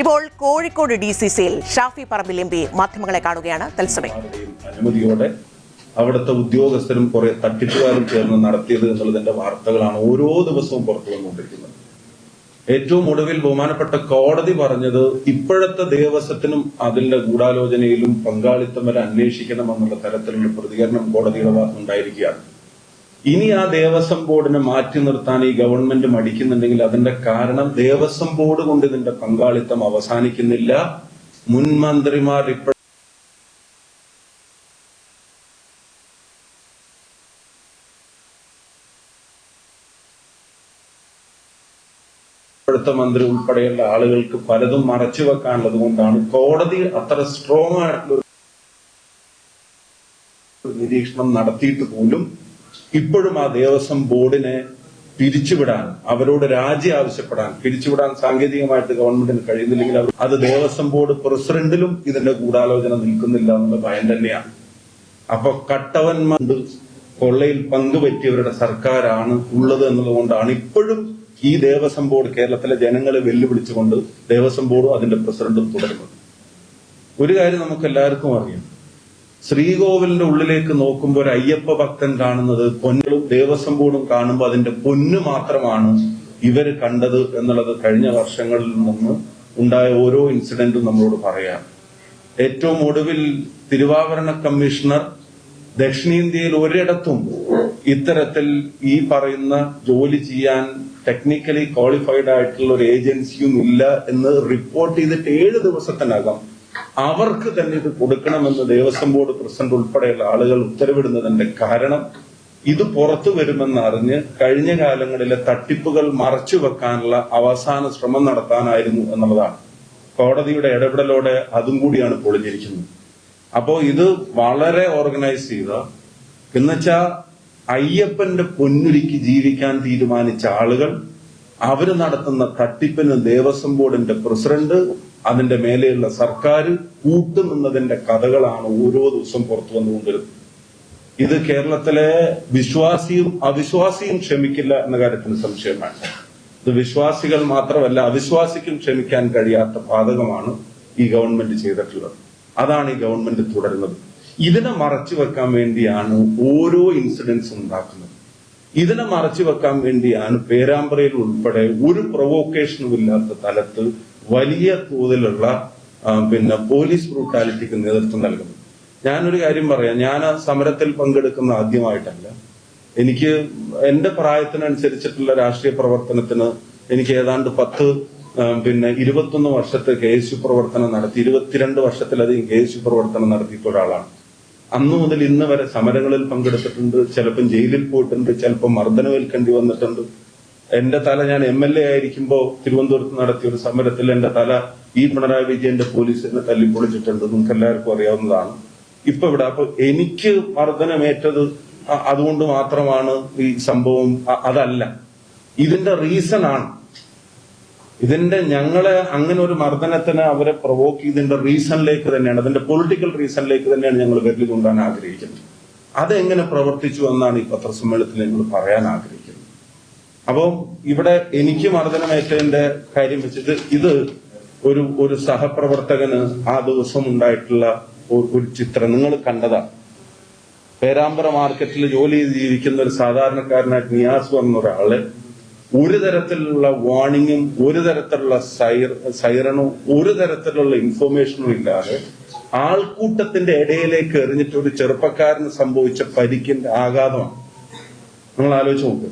ഇപ്പോൾ കോഴിക്കോട് DCCയിൽ ഷാഫി പറമ്പിൽ MP മാധ്യമങ്ങളെ കാണുകയാണ്. തത്സമയം അനുമതിയോടെ അവിടുത്തെ ഉദ്യോഗസ്ഥരും കുറെ തട്ടിപ്പുകാരും ചേർന്ന് നടത്തിയത് എന്നുള്ളതിന്റെ വാർത്തകളാണ് ഓരോ ദിവസവും പുറത്തു വന്നുകൊണ്ടിരിക്കുന്നത്. ഏറ്റവും ഒടുവിൽ ബഹുമാനപ്പെട്ട കോടതി പറഞ്ഞത് ഇപ്പോഴത്തെ ദേവസ്വത്തിനും അതിന്റെ ഗൂഢാലോചനയിലും പങ്കാളിത്തം വരെ അന്വേഷിക്കണമെന്നുള്ള തരത്തിലുള്ള പ്രതികരണം കോടതിയുടെ ഭാഗത്തുണ്ടായിരിക്കുകയാണ്. ഇനി ആ ദേവസ്വം ബോർഡിനെ മാറ്റി നിർത്താൻ ഈ ഗവൺമെന്റ് മടിക്കുന്നുണ്ടെങ്കിൽ അതിന്റെ കാരണം ദേവസ്വം ബോർഡ് കൊണ്ട് ഇതിന്റെ പങ്കാളിത്തം അവസാനിക്കുന്നില്ല. മുൻ മന്ത്രിമാർ ഇപ്പോഴത്തെ മന്ത്രി ഉൾപ്പെടെയുള്ള ആളുകൾക്ക് പലതും മറച്ചു വെക്കാനുള്ളത് കൊണ്ടാണ് കോടതി അത്ര സ്ട്രോങ് ആയിട്ടുള്ള നിരീക്ഷണം നടത്തിയിട്ട് പോലും ഇപ്പോഴും ആ ദേവസ്വം ബോർഡിനെ പിരിച്ചുവിടാൻ, അവരോട് രാജി ആവശ്യപ്പെടാൻ, പിരിച്ചുവിടാൻ സാങ്കേതികമായിട്ട് ഗവൺമെന്റിന് കഴിയുന്നില്ലെങ്കിൽ അത് ദേവസ്വം ബോർഡ് പ്രസിഡന്റിലും ഇതിന്റെ ഗൂഢാലോചന നിൽക്കുന്നില്ല എന്നുള്ള ഭയം തന്നെയാണ്. അപ്പൊ കട്ടവന്മാർ കൊള്ളയിൽ പങ്കുപറ്റിയവരുടെ സർക്കാരാണ് ഉള്ളത് എന്നുള്ളതുകൊണ്ടാണ് ഇപ്പോഴും ഈ ദേവസ്വം ബോർഡ് കേരളത്തിലെ ജനങ്ങളെ വെല്ലുവിളിച്ചുകൊണ്ട് ദേവസ്വം ബോർഡും അതിന്റെ പ്രസിഡന്റും തുടരുന്നത്. ഒരു കാര്യം നമുക്ക് എല്ലാവർക്കും അറിയാം, ശ്രീകോവിലിന്റെ ഉള്ളിലേക്ക് നോക്കുമ്പോൾ ഒരു അയ്യപ്പ ഭക്തൻ കാണുന്നത് പൊന്നും ദേവസ്വം ബോർഡും കാണുമ്പോൾ അതിന്റെ പൊന്നു മാത്രമാണ് ഇവര് കണ്ടത് എന്നുള്ളത് കഴിഞ്ഞ വർഷങ്ങളിൽ നിന്ന് ഉണ്ടായ ഓരോ ഇൻസിഡന്റും നമ്മളോട് പറയാം. ഏറ്റവും ഒടുവിൽ തിരുവാഭരണ കമ്മീഷണർ ദക്ഷിണേന്ത്യയിൽ ഒരിടത്തും ഇത്തരത്തിൽ ഈ പറയുന്ന ജോലി ചെയ്യാൻ ടെക്നിക്കലി ക്വാളിഫൈഡ് ആയിട്ടുള്ള ഒരു ഏജൻസിയും ഇല്ല എന്ന് റിപ്പോർട്ട് ചെയ്തിട്ട് 7 ദിവസത്തിനകം അവർക്ക് തന്നെ ഇത് കൊടുക്കണമെന്ന് ദേവസ്വം ബോർഡ് പ്രസിഡന്റ് ഉൾപ്പെടെയുള്ള ആളുകൾ ഉത്തരവിടുന്നതിന്റെ കാരണം ഇത് പുറത്തു വരുമെന്ന് അറിഞ്ഞ് കഴിഞ്ഞ കാലങ്ങളിലെ തട്ടിപ്പുകൾ മറച്ചു വെക്കാനുള്ള അവസാന ശ്രമം നടത്താനായിരുന്നു എന്നുള്ളതാണ്. കോടതിയുടെ ഇടപെടലോടെ അതും കൂടിയാണ് പൊളിഞ്ഞിരിക്കുന്നത്. അപ്പോ ഇത് വളരെ ഓർഗനൈസ് ചെയ്ത എന്നുവെച്ചാ അയ്യപ്പന്റെ പൊന്നുരുക്കി ജീവിക്കാൻ തീരുമാനിച്ച ആളുകൾ അവര് നടത്തുന്ന തട്ടിപ്പിന് ദേവസ്വം ബോർഡിന്റെ പ്രസിഡന്റ് അതിന്റെ മേലെയുള്ള സർക്കാർ കൂട്ടുനിന്നതിന്റെ കഥകളാണ് ഓരോ ദിവസം പുറത്തു വന്നുകൊണ്ടിരുന്നത്. ഇത് കേരളത്തിലെ വിശ്വാസിയും അവിശ്വാസിയും ക്ഷമിക്കില്ല എന്ന കാര്യത്തിന് സംശയമാണ്. ഇത് വിശ്വാസികൾ മാത്രമല്ല അവിശ്വാസിക്കും ക്ഷമിക്കാൻ കഴിയാത്ത പാതകമാണ് ഈ ഗവൺമെന്റ് ചെയ്തിട്ടുള്ളത്. അതാണ് ഈ ഗവൺമെന്റ് തുടരുന്നത്. ഇതിനെ മറച്ചു വെക്കാൻ വേണ്ടിയാണ് ഓരോ ഇൻസിഡൻസും ഉണ്ടാക്കുന്നത്. ഇതിനെ മറച്ചു വെക്കാൻ വേണ്ടിയാണ് പേരാമ്പ്രയിൽ ഉൾപ്പെടെ ഒരു പ്രൊവോക്കേഷനും ഇല്ലാത്ത തലത്ത് വലിയ തോതിലുള്ള പോലീസ് ബ്രൂട്ടാലിറ്റിക്ക് നേതൃത്വം നൽകുന്നത്. ഞാനൊരു കാര്യം പറയാം, ഞാൻ സമരത്തിൽ പങ്കെടുക്കുന്ന ആദ്യമായിട്ടല്ല. എനിക്ക് എന്റെ പ്രായത്തിനനുസരിച്ചിട്ടുള്ള രാഷ്ട്രീയ പ്രവർത്തനത്തിന് എനിക്ക് ഏതാണ്ട് 21 വർഷത്തെ KSU പ്രവർത്തനം നടത്തി, 22 വർഷത്തിലധികം KSU പ്രവർത്തനം നടത്തിയിട്ട് ഒരാളാണ്. അന്നു മുതൽ ഇന്ന് വരെ സമരങ്ങളിൽ പങ്കെടുത്തിട്ടുണ്ട്. ചിലപ്പം ജയിലിൽ പോയിട്ടുണ്ട്, ചിലപ്പോൾ മർദ്ദനമേൽക്കേണ്ടി വന്നിട്ടുണ്ട്. എന്റെ തല ഞാൻ MLA ആയിരിക്കുമ്പോൾ തിരുവനന്തപുരത്ത് നടത്തിയ ഒരു സമരത്തിൽ എന്റെ തല ഈ പിണറായി വിജയന്റെ പോലീസിനെ തല്ലിപ്പൊളിച്ചിട്ടുണ്ട്. നിങ്ങൾക്ക് എല്ലാവർക്കും അറിയാവുന്നതാണ്. ഇപ്പൊ ഇവിടെ അപ്പൊ എനിക്ക് മർദ്ദനമേറ്റത് അതുകൊണ്ട് മാത്രമാണ് ഈ സംഭവം, അതല്ല. ഇതിന്റെ റീസൺ ആണ്. ഇതിന്റെ ഞങ്ങളെ അങ്ങനെ ഒരു മർദ്ദനത്തിന് അവരെ പ്രൊവോക്ക് ചെയ്തതിന്റെ റീസണിലേക്ക് തന്നെയാണ്, അതിന്റെ പൊളിറ്റിക്കൽ റീസണിലേക്ക് തന്നെയാണ് ഞങ്ങൾ വിരൽ കൊണ്ടാൻ ആഗ്രഹിക്കുന്നത്. അതെങ്ങനെ പ്രവർത്തിച്ചു എന്നാണ് ഈ പത്രസമ്മേളനത്തിൽ ഞങ്ങൾ പറയാൻ ആഗ്രഹിക്കുന്നത്. അപ്പം ഇവിടെ എനിക്ക് മർദ്ദനമേറ്റതിന്റെ കാര്യം വെച്ചിട്ട് ഇത് ഒരു സഹപ്രവർത്തകന് ആ ദിവസം ഉണ്ടായിട്ടുള്ള ഒരു ചിത്രം നിങ്ങൾ കണ്ടതാണ്. പേരാമ്പ്ര മാർക്കറ്റിൽ ജോലി ചെയ്ത് ജീവിക്കുന്ന ഒരു സാധാരണക്കാരനായിട്ട് നിയാസ് പറഞ്ഞ ഒരാള് ഒരു തരത്തിലുള്ള വാർണിങ്ങും ഒരു തരത്തിലുള്ള സൈറണും ഒരു തരത്തിലുള്ള ഇൻഫോർമേഷനും ഇല്ലാതെ ആൾക്കൂട്ടത്തിന്റെ ഇടയിലേക്ക് എറിഞ്ഞിട്ട് ഒരു ചെറുപ്പക്കാരന് സംഭവിച്ച പരിക്കിന്റെ ആഘാതമാണ്. നിങ്ങൾ ആലോചിച്ച് നോക്ക്.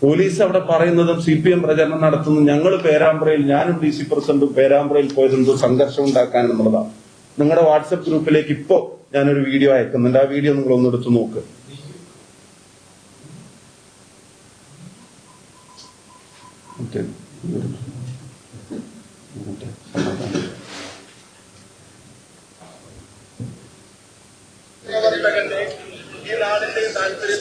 പോലീസ് അവിടെ പറയുന്നതും CPM പ്രചരണം നടത്തുന്നതും ഞങ്ങൾ പേരാമ്പ്രയിൽ, ഞാനും DC പ്രസിഡന്റും പേരാമ്പ്രയിൽ പോയതെന്തോ സംഘർഷം ഉണ്ടാക്കാൻ എന്നുള്ളതാണ്. നിങ്ങളുടെ വാട്സപ്പ് ഗ്രൂപ്പിലേക്ക് ഇപ്പോ ഞാനൊരു വീഡിയോ അയക്കുന്നുണ്ട്. ആ വീഡിയോ നിങ്ങൾ ഒന്നെടുത്ത് നോക്ക്. ഈ നാടിന്റെ താല്പര്യം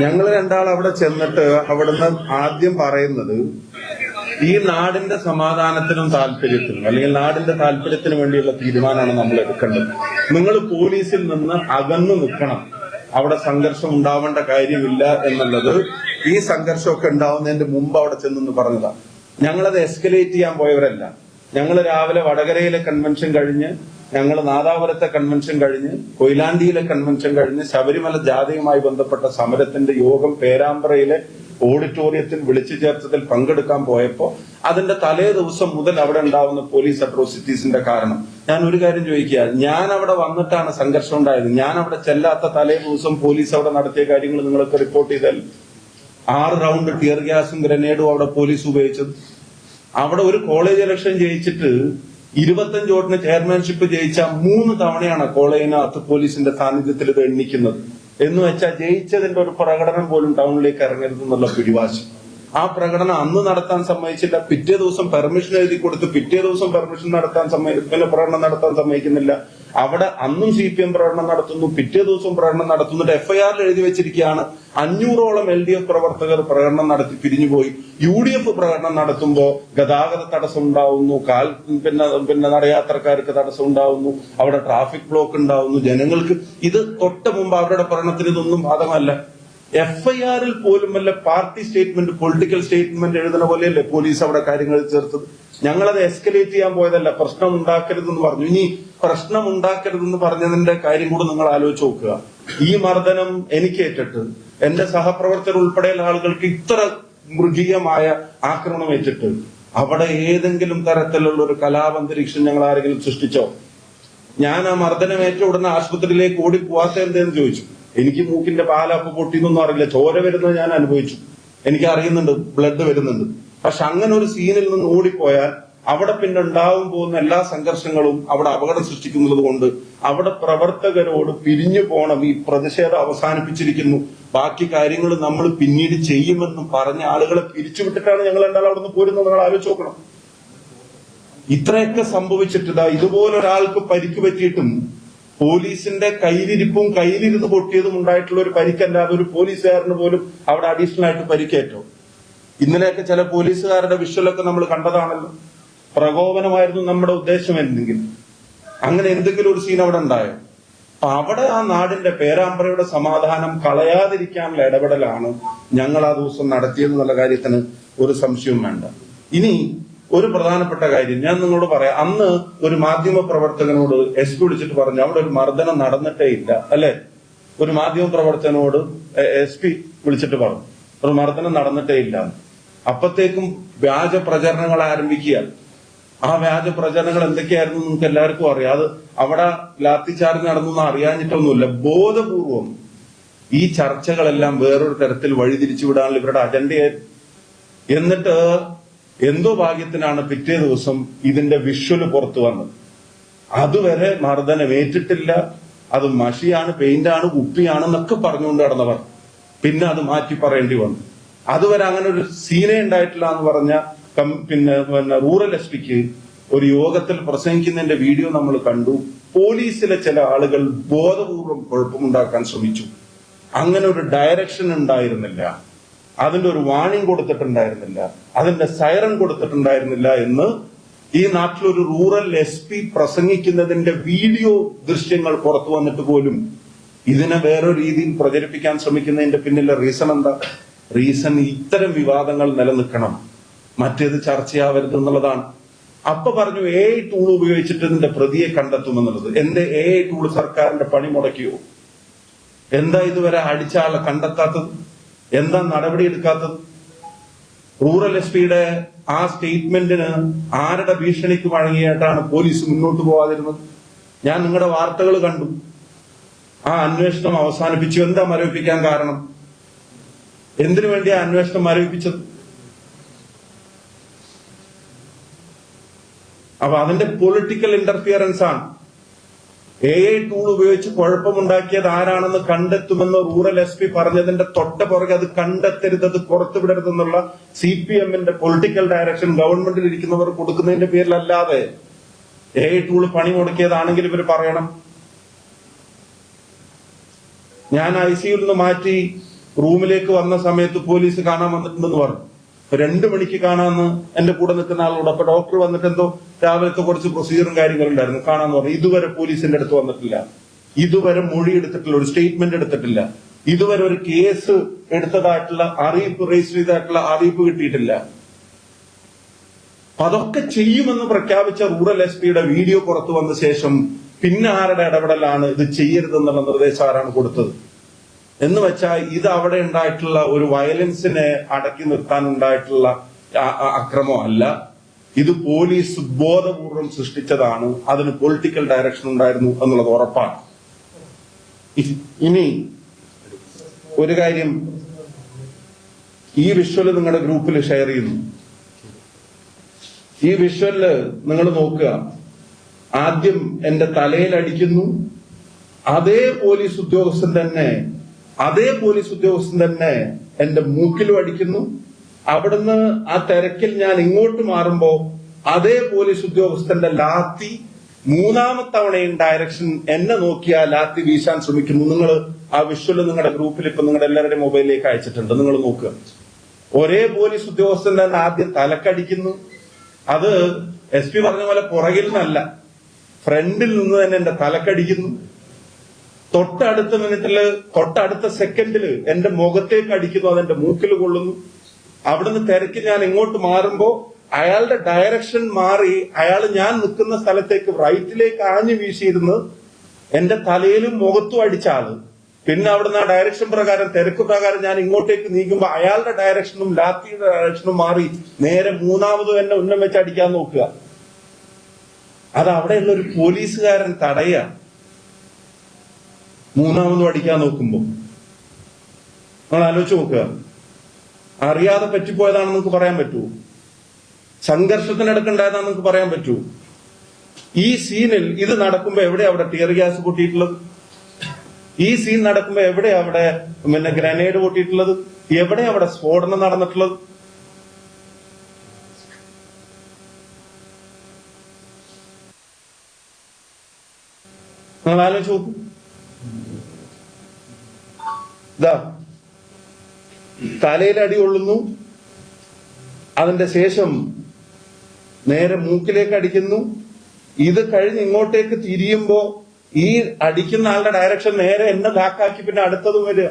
ഞങ്ങൾ രണ്ടാൾ അവിടെ ചെന്നിട്ട് അവിടുന്ന് ആദ്യം പറയുന്നത് ഈ നാടിന്റെ സമാധാനത്തിനും താല്പര്യത്തിനും അല്ലെങ്കിൽ നാടിന്റെ താല്പര്യത്തിന് വേണ്ടിയുള്ള തീരുമാനമാണ് നമ്മൾ എടുക്കേണ്ടത്. നിങ്ങൾ പോലീസിൽ നിന്ന് അകന്നു നിൽക്കണം. അവിടെ സംഘർഷം ഉണ്ടാവേണ്ട കാര്യമില്ല എന്നുള്ളത് ഈ സംഘർഷമൊക്കെ ഉണ്ടാവുന്നതിന്റെ മുമ്പ് അവിടെ ചെന്നെന്ന് പറഞ്ഞതാണ്. ഞങ്ങളത് എസ്കലേറ്റ് ചെയ്യാൻ പോയവരല്ല. ഞങ്ങൾ രാവിലെ വടകരയിലെ കൺവെൻഷൻ കഴിഞ്ഞ്, ഞങ്ങൾ നാദാപുരത്തെ കൺവെൻഷൻ കഴിഞ്ഞ്, കൊയിലാണ്ടിയിലെ കൺവെൻഷൻ കഴിഞ്ഞ്, ശബരിമല ജാഥയുമായി ബന്ധപ്പെട്ട സമരത്തിന്റെ യോഗം പേരാമ്പ്രയിലെ ഓഡിറ്റോറിയത്തിൽ വിളിച്ചു ചേർത്തതിൽ പങ്കെടുക്കാൻ പോയപ്പോ അതിന്റെ തലേ ദിവസം മുതൽ അവിടെ ഉണ്ടാവുന്ന പോലീസ് അട്രോസിറ്റീസിന്റെ കാരണം ഞാൻ ഒരു കാര്യം ചോദിക്കുക, ഞാൻ അവിടെ വന്നിട്ടാണ് സംഘർഷം ഉണ്ടായത്. ഞാൻ അവിടെ ചെല്ലാത്ത തലേ ദിവസം പോലീസ് അവിടെ നടത്തിയ കാര്യങ്ങൾ നിങ്ങൾക്ക് റിപ്പോർട്ട് ചെയ്താൽ 6 റൗണ്ട് ടിയർ ഗ്യാസും ഗ്രനേഡും അവിടെ പോലീസ് ഉപയോഗിച്ചത്. അവിടെ ഒരു കോളേജ് ഇലക്ഷൻ ജയിച്ചിട്ട് 25 വോട്ടിന് ചെയർമാൻഷിപ്പ് ജയിച്ച 3 തവണയാണ് കോളേജിനകത്ത് പോലീസിന്റെ സാന്നിധ്യത്തിൽ ഇത് എണ്ണിക്കുന്നത്. എന്ന് വെച്ചാൽ ജയിച്ചതിന്റെ ഒരു പ്രകടനം പോലും ടൗണിലേക്ക് ഇറങ്ങരുത് എന്നുള്ള പിടിവാശി. ആ പ്രകടനം അന്ന് നടത്താൻ സമ്മതിച്ചില്ല. പിറ്റേ ദിവസം പെർമിഷൻ എഴുതി കൊടുത്ത് പിറ്റേ ദിവസം പെർമിഷൻ നടത്താൻ പ്രകടനം നടത്താൻ സമ്മതിക്കുന്നില്ല. അവിടെ അന്നും CPM പ്രകടനം നടത്തുന്നു, പിറ്റേ ദിവസം പ്രകടനം നടത്തുന്നുണ്ട്. FIR എഴുതി വെച്ചിരിക്കുകയാണ് 500ഓളം LDF പ്രവർത്തകർ പ്രകടനം നടത്തി പിരിഞ്ഞുപോയി. UDF പ്രകടനം നടത്തുമ്പോ ഗതാഗത തടസ്സം ഉണ്ടാവുന്നു, പിന്നെ നടയാത്രക്കാർക്ക് തടസ്സം ഉണ്ടാവുന്നു, അവിടെ ട്രാഫിക് ബ്ലോക്ക് ഉണ്ടാവുന്നു, ജനങ്ങൾക്ക്. ഇത് തൊട്ട് മുമ്പ് അവരുടെ പ്രകടനത്തിന് ഇതൊന്നും ബാധകമല്ല. FIR-ൽ പോലും വല്ല പാർട്ടി സ്റ്റേറ്റ്മെന്റ്, പൊളിറ്റിക്കൽ സ്റ്റേറ്റ്മെന്റ് എഴുതുന്ന പോലെയല്ലേ പോലീസ് അവിടെ കാര്യങ്ങൾ ചേർത്തത്. ഞങ്ങളത് എസ്കലേറ്റ് ചെയ്യാൻ പോയതല്ല, പ്രശ്നം ഉണ്ടാക്കരുതെന്ന് പറഞ്ഞു. ഇനി പ്രശ്നം ഉണ്ടാക്കരുതെന്ന് പറഞ്ഞതിന്റെ കാര്യം കൂടെ നിങ്ങൾ ആലോചിച്ച് നോക്കുക. ഈ മർദ്ദനം എനിക്ക് ഏറ്റിട്ട് എന്റെ സഹപ്രവർത്തകർ ഉൾപ്പെടെയുള്ള ആളുകൾക്ക് ഇത്ര മൃഗീയമായ ആക്രമണം ഏറ്റിട്ട് അവിടെ ഏതെങ്കിലും തരത്തിലുള്ള ഒരു കലാപന്തരീക്ഷം ഞങ്ങൾ ആരെങ്കിലും സൃഷ്ടിച്ചോ? ഞാൻ ആ മർദ്ദനമേറ്റ ഉടനെ ആശുപത്രിയിലേക്ക് ഓടി പോവാത്ത എന്തേന്ന് ചോദിച്ചു. എനിക്ക് മൂക്കിന്റെ പാലപ്പ് പൊട്ടിയെന്നൊന്നും അറിയില്ല, ചോര വരുന്നത് ഞാൻ അനുഭവിച്ചു, എനിക്ക് അറിയുന്നുണ്ട്, ബ്ലഡ് വരുന്നുണ്ട്. പക്ഷെ അങ്ങനെ ഒരു സീനിൽ നിന്ന് ഓടിപ്പോയാൽ അവിടെ പിന്നെ ഉണ്ടാവും പോകുന്ന എല്ലാ സംഘർഷങ്ങളും അവിടെ അപകടം സൃഷ്ടിക്കുന്നത് കൊണ്ട് അവിടെ പ്രവർത്തകരോട് പിരിഞ്ഞു പോണം, ഈ പ്രതിഷേധം അവസാനിപ്പിച്ചിരിക്കുന്നു, ബാക്കി കാര്യങ്ങൾ നമ്മൾ പിന്നീട് ചെയ്യുമെന്നും പറഞ്ഞ ആളുകളെ പിരിച്ചുവിട്ടിട്ടാണ് ഞങ്ങൾ രണ്ടാളും അവിടെ നിന്ന് പോരുന്നത്. നിങ്ങൾ ആലോചിച്ച് നോക്കണം. ഇത്രയൊക്കെ സംഭവിച്ചിട്ട് ഇതുപോലൊരാൾക്ക് പരിക്ക് പറ്റിയിട്ടും പോലീസിന്റെ കയ്യിലിരിപ്പും കയ്യിലിരുന്ന് പൊട്ടിയതും ഉണ്ടായിട്ടുള്ള ഒരു പരിക്കല്ലാതെ ഒരു പോലീസുകാരന് പോലും അവിടെ അഡീഷണൽ ആയിട്ട് പരിക്കേറ്റോ? ഇന്നലെയൊക്കെ ചില പോലീസുകാരുടെ വിഷ്വലൊക്കെ നമ്മൾ കണ്ടതാണല്ലോ. പ്രകോപനമായിരുന്നു നമ്മുടെ ഉദ്ദേശമെങ്കിൽ അങ്ങനെ എന്തെങ്കിലും ഒരു സീൻ അവിടെ ഉണ്ടായോ? അപ്പൊ അവിടെ ആ നാടിന്റെ പേരാമ്പ്രയുടെ സമാധാനം കളയാതിരിക്കാനുള്ള ഇടപെടലാണ് ഞങ്ങൾ ആ ദിവസം നടത്തിയതെന്നുള്ള കാര്യത്തിന് ഒരു സംശയവും വേണ്ട. ഇനി ഒരു പ്രധാനപ്പെട്ട കാര്യം ഞാൻ നിങ്ങളോട് പറയാം. അന്ന് ഒരു മാധ്യമ പ്രവർത്തകനോട് SP വിളിച്ചിട്ട് പറഞ്ഞു അവിടെ ഒരു മർദ്ദനം നടന്നിട്ടേ ഇല്ല, അല്ലെ? ഒരു മാധ്യമ പ്രവർത്തകനോട് SP വിളിച്ചിട്ട് പറഞ്ഞു ഒരു മർദ്ദനം നടന്നിട്ടേ ഇല്ല. അപ്പത്തേക്കും വ്യാജ പ്രചരണങ്ങൾ ആരംഭിക്കുക. ആ വ്യാജ പ്രചരണങ്ങൾ എന്തൊക്കെയായിരുന്നു നിങ്ങൾക്ക് എല്ലാവർക്കും അറിയാം. അത് അവിടെ ലാത്തിച്ചാർജ് നടന്നു അറിയാഞ്ഞിട്ടൊന്നുമില്ല. ബോധപൂർവം ഈ ചർച്ചകളെല്ലാം വേറൊരു തരത്തിൽ വഴിതിരിച്ചു വിടാനുള്ള ഇവരുടെ അജണ്ടയായിരുന്നു. എന്നിട്ട് എന്തോ ഭാഗ്യത്തിനാണ് പിറ്റേ ദിവസം ഇതിന്റെ വിഷ്വല് പുറത്തു വന്നത്. അതുവരെ മർദ്ദനം ഏറ്റിട്ടില്ല, അത് മഷിയാണ്, പെയിന്റാണ്, കുപ്പിയാണെന്നൊക്കെ പറഞ്ഞുകൊണ്ട് നടന്നവർ പിന്നെ അത് മാറ്റി പറയേണ്ടി വന്നു. അതുവരെ അങ്ങനെ ഒരു സീനേ ഉണ്ടായിട്ടില്ല എന്ന് പറഞ്ഞ പിന്നെ റൂറൽ SPക്ക് ഒരു യോഗത്തിൽ പ്രസംഗിക്കുന്നതിന്റെ വീഡിയോ നമ്മൾ കണ്ടു. പോലീസിലെ ചില ആളുകൾ ബോധപൂർവം കുഴപ്പമുണ്ടാക്കാൻ ശ്രമിച്ചു. അങ്ങനെ ഒരു ഡയറക്ഷൻ ഉണ്ടായിരുന്നില്ല, അതിന്റെ ഒരു വാണിംഗ് കൊടുത്തിട്ടുണ്ടായിരുന്നില്ല, അതിന്റെ സൈറൻ കൊടുത്തിട്ടുണ്ടായിരുന്നില്ല എന്ന് ഈ നാട്ടിലൊരു റൂറൽ SP പ്രസംഗിക്കുന്നതിന്റെ വീഡിയോ ദൃശ്യങ്ങൾ പുറത്തു വന്നിട്ട് പോലും ഇതിനെ വേറൊരു രീതിയിൽ പ്രചരിപ്പിക്കാൻ ശ്രമിക്കുന്നതിന്റെ പിന്നിലെ റീസൺ എന്താ? റീസൺ ഇത്തരം വിവാദങ്ങൾ നിലനിൽക്കണം, മറ്റേത് ചർച്ചയാവരുത് എന്നുള്ളതാണ്. അപ്പൊ പറഞ്ഞു AI ടൂൾ ഉപയോഗിച്ചിട്ട് ഇതിന്റെ പ്രതിയെ കണ്ടെത്തുമെന്നുള്ളത്. എന്റെ AI ടൂൾ സർക്കാരിന്റെ പണി മുടക്കിയോ? എന്താ ഇതുവരെ അടിച്ച ആളെ കണ്ടെത്താത്തത്? എന്താ നടപടി എടുക്കാത്തത്? റൂറൽ SPയുടെ ആ സ്റ്റേറ്റ്മെന്റിന് ആരുടെ ഭീഷണിക്ക് വഴങ്ങിയിട്ടാണ് പോലീസ് മുന്നോട്ട് പോവാതിരുന്നത്? ഞാൻ നിങ്ങളുടെ വാർത്തകൾ കണ്ടു. ആ അന്വേഷണം അവസാനിപ്പിച്ചു. എന്താ മരവിപ്പിക്കാൻ കാരണം? എന്തിനു വേണ്ടിയാ അന്വേഷണം മരവിപ്പിച്ചത്? അപ്പൊ അതിന്റെ പൊളിറ്റിക്കൽ ഇന്റർഫിയറൻസ് ആണ്. AI ടൂൾ ഉപയോഗിച്ച് കുഴപ്പമുണ്ടാക്കിയത് ആരാണെന്ന് കണ്ടെത്തുമെന്ന് റൂറൽ SP പറഞ്ഞതിന്റെ തൊട്ട പുറകെ അത് കണ്ടെത്തരുത്, അത് പുറത്തുവിടരുതെന്നുള്ള CPM-ന്റെ പൊളിറ്റിക്കൽ ഡയറക്ഷൻ ഗവൺമെന്റിൽ ഇരിക്കുന്നവർ കൊടുക്കുന്നതിന്റെ പേരിലല്ലാതെ AI ടൂൾ പണി മുടക്കിയതാണെങ്കിൽ ഇവർ പറയണം. ഞാൻ ICUയിൽ നിന്ന് മാറ്റി റൂമിലേക്ക് വന്ന സമയത്ത് പോലീസ് കാണാൻ വന്നിട്ടുണ്ടെന്ന് പറഞ്ഞു. 2 മണിക്ക് കാണാമെന്ന് എന്റെ കൂടെ നിൽക്കുന്ന ആളോട്. അപ്പൊ ഡോക്ടർ വന്നിട്ട് എന്തോ രാവിലത്തെ കുറച്ച് പ്രൊസീജിയറും കാര്യങ്ങളും ഉണ്ടായിരുന്നു, കാണാന്ന് പറഞ്ഞു. ഇതുവരെ പോലീസിന്റെ അടുത്ത് വന്നിട്ടില്ല, ഇതുവരെ മൊഴി എടുത്തിട്ടില്ല, ഒരു സ്റ്റേറ്റ്മെന്റ് എടുത്തിട്ടില്ല, ഇതുവരെ ഒരു കേസ് എടുത്തതായിട്ടുള്ള അറിയിപ്പ്, രജിസ്റ്റർ ചെയ്തതായിട്ടുള്ള അറിയിപ്പ് കിട്ടിയിട്ടില്ല. അതൊക്കെ ചെയ്യുമെന്ന് പ്രഖ്യാപിച്ച റൂറൽ എസ് പിയുടെ വീഡിയോ പുറത്തു വന്ന ശേഷം പിന്നെ ആരുടെ ഇടപെടലാണ് ഇത് ചെയ്യരുതെന്നുള്ള നിർദ്ദേശം ആരാണ് കൊടുത്തത്? എന്ന് വെച്ചാൽ ഇത് അവിടെ ഉണ്ടായിട്ടുള്ള ഒരു വയലൻസിനെ അടക്കി നിർത്താനുണ്ടായിട്ടുള്ള അക്രമം അല്ല, ഇത് പോലീസ് ബോധപൂർവം സൃഷ്ടിച്ചതാണ്. അതിന് പൊളിറ്റിക്കൽ ഡയറക്ഷൻ ഉണ്ടായിരുന്നു എന്നുള്ളത് ഉറപ്പാണ്. ഇനി ഒരു കാര്യം, ഈ വിഷ്വല് നിങ്ങളുടെ ഗ്രൂപ്പിൽ ഷെയർ ചെയ്യുന്നു. ഈ വിഷ്വലില് നിങ്ങൾ നോക്കുക, ആദ്യം എന്റെ തലയിൽ അടിക്കുന്നു, അതേ പോലീസ് ഉദ്യോഗസ്ഥൻ തന്നെ എന്റെ മൂക്കിലും അടിക്കുന്നു. അവിടുന്ന് ആ തിരക്കിൽ ഞാൻ ഇങ്ങോട്ട് മാറുമ്പോ അതേ പോലീസ് ഉദ്യോഗസ്ഥന്റെ ലാത്തി 3ാമത്തെ തവണയും ഡയറക്ഷൻ എന്നെ നോക്കിയാ ലാത്തി വീശാൻ ശ്രമിക്കുന്നു. നിങ്ങൾ ആ വിഷ്വല് നിങ്ങളുടെ ഗ്രൂപ്പിൽ ഇപ്പൊ നിങ്ങളുടെ എല്ലാവരുടെയും മൊബൈലിലേക്ക് അയച്ചിട്ടുണ്ട്, നിങ്ങൾ നോക്കുക. ഒരേ പോലീസ് ഉദ്യോഗസ്ഥൻ തന്നെ ആദ്യം തലക്കടിക്കുന്നു. അത് SP പറഞ്ഞ പോലെ പുറകിൽ നിന്നല്ല, ഫ്രണ്ടിൽ നിന്ന് തന്നെ എന്റെ തലക്കടിക്കുന്നു. തൊട്ടടുത്ത സെക്കൻഡില് എന്റെ മുഖത്തേക്ക് അടിക്കുന്നു, അതെന്റെ മൂക്കിൽ കൊള്ളുന്നു. അവിടുന്ന് തിരക്ക് ഞാൻ ഇങ്ങോട്ട് മാറുമ്പോ അയാളുടെ ഡയറക്ഷൻ മാറി, അയാൾ ഞാൻ നിൽക്കുന്ന സ്ഥലത്തേക്ക് റൈറ്റിലേക്ക് ആഞ്ഞു വീശിയിരുന്ന് എന്റെ തലയിലും മുഖത്തും അടിച്ച ആള്. പിന്നെ അവിടുന്ന് ആ ഡയറക്ഷൻ പ്രകാരം, തിരക്ക് പ്രകാരം ഞാൻ ഇങ്ങോട്ടേക്ക് നീങ്ങുമ്പോ അയാളുടെ ഡയറക്ഷനും ലാത്തിയുടെ ഡയറക്ഷനും മാറി നേരെ 3ാമതും എന്നെ ഉന്നം വെച്ച് അടിക്കാൻ നോക്കുക. അത് അവിടെയുള്ള ഒരു പോലീസുകാരൻ തടയുക, 3ാമതും അടിക്കാൻ നോക്കുമ്പോ. നിങ്ങൾ ആലോചിച്ച് നോക്കുക, അറിയാതെ പറ്റിപ്പോയതാണെന്ന് നിങ്ങൾക്ക് പറയാൻ പറ്റൂ? സംഘർഷത്തിനടക്കുണ്ടായതാണെന്ന് നിങ്ങൾക്ക് പറയാൻ പറ്റൂ? ഈ സീനിൽ ഇത് നടക്കുമ്പോ എവിടെ അവിടെ ടിയർ ഗ്യാസ് പൊട്ടിയിട്ടുള്ളത്? ഈ സീൻ നടക്കുമ്പോ എവിടെ അവിടെ ഗ്രനേഡ് പൊട്ടിയിട്ടുള്ളത്? എവിടെ അവിടെ സ്ഫോടനം നടന്നിട്ടുള്ളത്? നിങ്ങൾ ആലോചിച്ച് നോക്കൂ. ഇതാ തലയിൽ അടി കൊള്ളുന്നു, അതിന്റെ ശേഷം നേരെ മൂക്കിലേക്ക് അടിക്കുന്നു. ഇത് കഴിഞ്ഞ് ഇങ്ങോട്ടേക്ക് തിരിയുമ്പോ ഈ അടിക്കുന്ന ആളുടെ ഡയറക്ഷൻ നേരെ എന്നെ ബാക്കാക്കി പിന്നെ അടുത്തതും വരിക.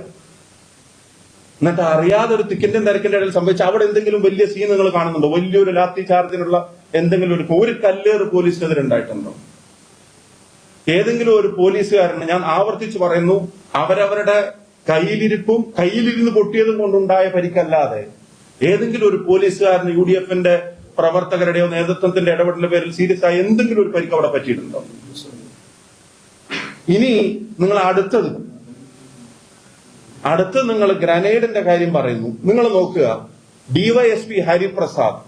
എന്നിട്ട് അറിയാതെ ഒരു തിക്കിന്റെയും തിരക്കിന്റെ ഇടയിൽ സംഭവിച്ച അവിടെ എന്തെങ്കിലും വലിയ സീൻ നിങ്ങൾ കാണുന്നുണ്ടോ? വലിയൊരു ലാത്തി ചാർജിനുള്ള എന്തെങ്കിലും ഒരു കല്ലേറ് പോലീസിനെതിരെ ഉണ്ടായിട്ടുണ്ടോ? ഏതെങ്കിലും ഒരു പോലീസുകാരന്, ഞാൻ ആവർത്തിച്ച് പറയുന്നു, അവരവരുടെ കയ്യിലിരുന്ന് പൊട്ടിയതും കൊണ്ടുണ്ടായ പരിക്കല്ലാതെ ഏതെങ്കിലും ഒരു പോലീസുകാരന് UDFന്റെ പ്രവർത്തകരുടെയോ നേതൃത്വത്തിന്റെ ഇടപെടലിന്റെ പേരിൽ സീരിയസ് ആയ എന്തെങ്കിലും ഒരു പരിക്ക് അവിടെ പറ്റിയിട്ടുണ്ടോ? ഇനി നിങ്ങൾ അടുത്തത് നിങ്ങൾ ഗ്രനേഡിന്റെ കാര്യം പറയുന്നു. നിങ്ങൾ നോക്കുക, DYSP ഹരിപ്രസാദ്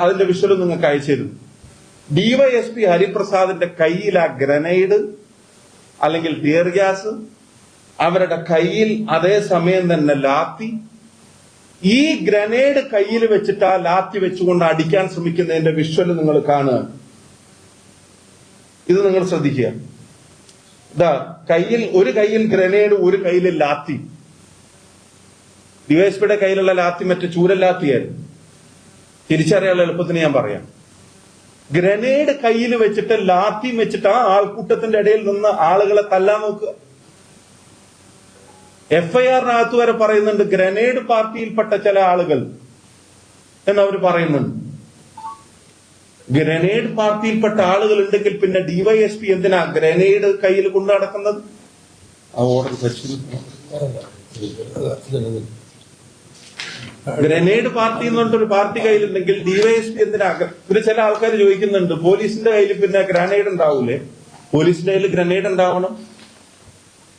അതിന്റെ വിഷ്വലും നിങ്ങൾക്ക് അയച്ചിരുന്നു. DYSP ഹരിപ്രസാദിന്റെ കയ്യിൽ ആ ഗ്രനേഡ് അല്ലെങ്കിൽ ടിയർ ഗ്യാസ്, അവരുടെ കയ്യിൽ അതേ സമയം തന്നെ ലാത്തി. ഈ ഗ്രനേഡ് കയ്യിൽ വെച്ചിട്ട് ആ ലാത്തി വെച്ചുകൊണ്ട് അടിക്കാൻ ശ്രമിക്കുന്നതിന്റെ വിഷ്വല് നിങ്ങൾ കാണുക. ഇത് നിങ്ങൾ ശ്രദ്ധിക്കുക. ഇതാ ഒരു കയ്യിൽ ഗ്രനേഡ്, ഒരു കയ്യിൽ ലാത്തി. DYSPയുടെ കയ്യിലുള്ള ലാത്തി മറ്റേ ചൂരൽ ലാത്തിയായിരുന്നു. തിരിച്ചറിയാനുള്ള എളുപ്പത്തിന് ഞാൻ പറയാം. ഗ്രനേഡ് കയ്യിൽ വെച്ചിട്ട് ലാത്തിയും വെച്ചിട്ട് ആ ആൾക്കൂട്ടത്തിന്റെ ഇടയിൽ നിന്ന് ആളുകളെ തല്ലാൻ നോക്കുക. FIR-നകത്ത് വരെ പറയുന്നുണ്ട് ഗ്രനേഡ് പാർട്ടിയിൽപ്പെട്ട ചില ആളുകൾ എന്നവർ പറയുന്നുണ്ട്. ഗ്രനേഡ് പാർട്ടിയിൽപ്പെട്ട ആളുകൾ ഉണ്ടെങ്കിൽ പിന്നെ DYSP എന്തിനാ ഗ്രനേഡ് കയ്യിൽ കൊണ്ടു നടക്കുന്നത്? ഗ്രനേഡ് പാർട്ടി എന്ന് പറഞ്ഞിട്ടൊരു പാർട്ടി കയ്യിലുണ്ടെങ്കിൽ DYSP എന്തിനാ? പിന്നെ ചില ആൾക്കാർ ചോദിക്കുന്നുണ്ട്, പോലീസിന്റെ കയ്യിൽ പിന്നെ ഗ്രനേഡ് ഉണ്ടാവൂലേ? പോലീസിന്റെ കയ്യിൽ ഗ്രനേഡ് ഉണ്ടാവണം.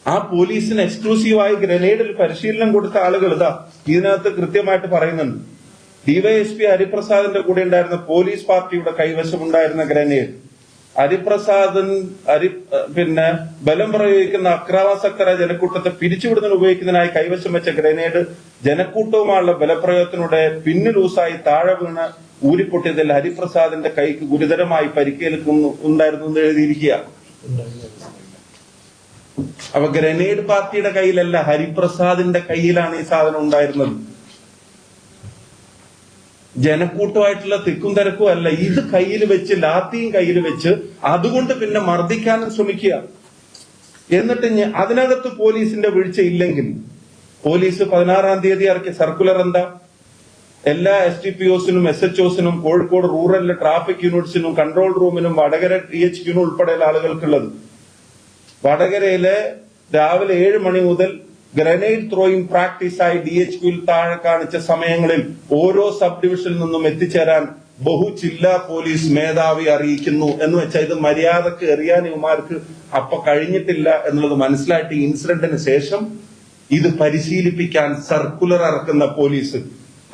ആ പോലീസിന് എക്സ്ക്ലൂസീവായി ഗ്രനേഡിൽ പരിശീലനം കൊടുത്ത ആളുകൾ ഇതാ ഇതിനകത്ത് കൃത്യമായിട്ട് പറയുന്നുണ്ട്. DYSP ഹരിപ്രസാദിന്റെ കൂടെ ഉണ്ടായിരുന്ന പോലീസ് പാർട്ടിയുടെ കൈവശമുണ്ടായിരുന്ന ഗ്രനേഡ്, പിന്നെ ബലം പ്രയോഗിക്കുന്ന അക്രമാസക്തര ജനക്കൂട്ടത്തെ പിരിച്ചുവിടുന്നതിന് ഉപയോഗിക്കുന്നതിനായി കൈവശം വെച്ച ഗ്രനേഡ് ജനക്കൂട്ടവുമായുള്ള ബലപ്രയോഗത്തിലൂടെ പിന്നു ലൂസായി താഴെ വീണ് ഊരിപ്പൊട്ടിയതിൽ ഹരിപ്രസാദിന്റെ കൈക്ക് ഗുരുതരമായി പരിക്കേൽക്കുന്നുണ്ടായിരുന്നു എന്ന് എഴുതിയിരിക്കുക. അപ്പൊ ഗ്രനേഡ് പാർട്ടിയുടെ കയ്യിലല്ല, ഹരിപ്രസാദിന്റെ കയ്യിലാണ് ഈ സാധനം ഉണ്ടായിരുന്നത്. ജനക്കൂട്ടമായിട്ടുള്ള തിക്കും തിരക്കും അല്ല, ഇത് കയ്യിൽ വെച്ച്, ലാത്തിയും കയ്യിൽ വെച്ച് അതുകൊണ്ട് പിന്നെ മർദ്ദിക്കാനും ശ്രമിക്കുക. എന്നിട്ട് അതിനകത്ത് പോലീസിന്റെ വീഴ്ച ഇല്ലെങ്കിൽ, പോലീസ് 16-ാം തീയതി ഇറക്കിയ സർക്കുലർ എന്താ? എല്ലാ STPOസിനും SHOസിനും കോഴിക്കോട് റൂറലിലെ ട്രാഫിക് യൂണിറ്റ്സിനും കൺട്രോൾ റൂമിനും വടകര THQനും ഉൾപ്പെടെയുള്ള ആളുകൾക്കുള്ളത്. വടകരയിലെ രാവിലെ 7 മണി മുതൽ ഗ്രനേഡ് ത്രോയിങ് പ്രാക്ടീസായി DHQയിൽ താഴെ കാണിച്ച സമയങ്ങളിൽ ഓരോ സബ് ഡിവിഷനിൽ നിന്നും എത്തിച്ചേരാൻ ജില്ലാ പോലീസ് മേധാവി അറിയിക്കുന്നു എന്ന് വെച്ചാൽ ഇത് മര്യാദക്ക് എറിയാൻ ഇവന്മാർക്ക് അപ്പൊ കഴിഞ്ഞിട്ടില്ല എന്നുള്ളത് മനസ്സിലായിട്ട് ഈ ഇൻസിഡന്റിന് ശേഷം ഇത് പരിശീലിപ്പിക്കാൻ സർക്കുലർ ഇറക്കുന്ന പോലീസ്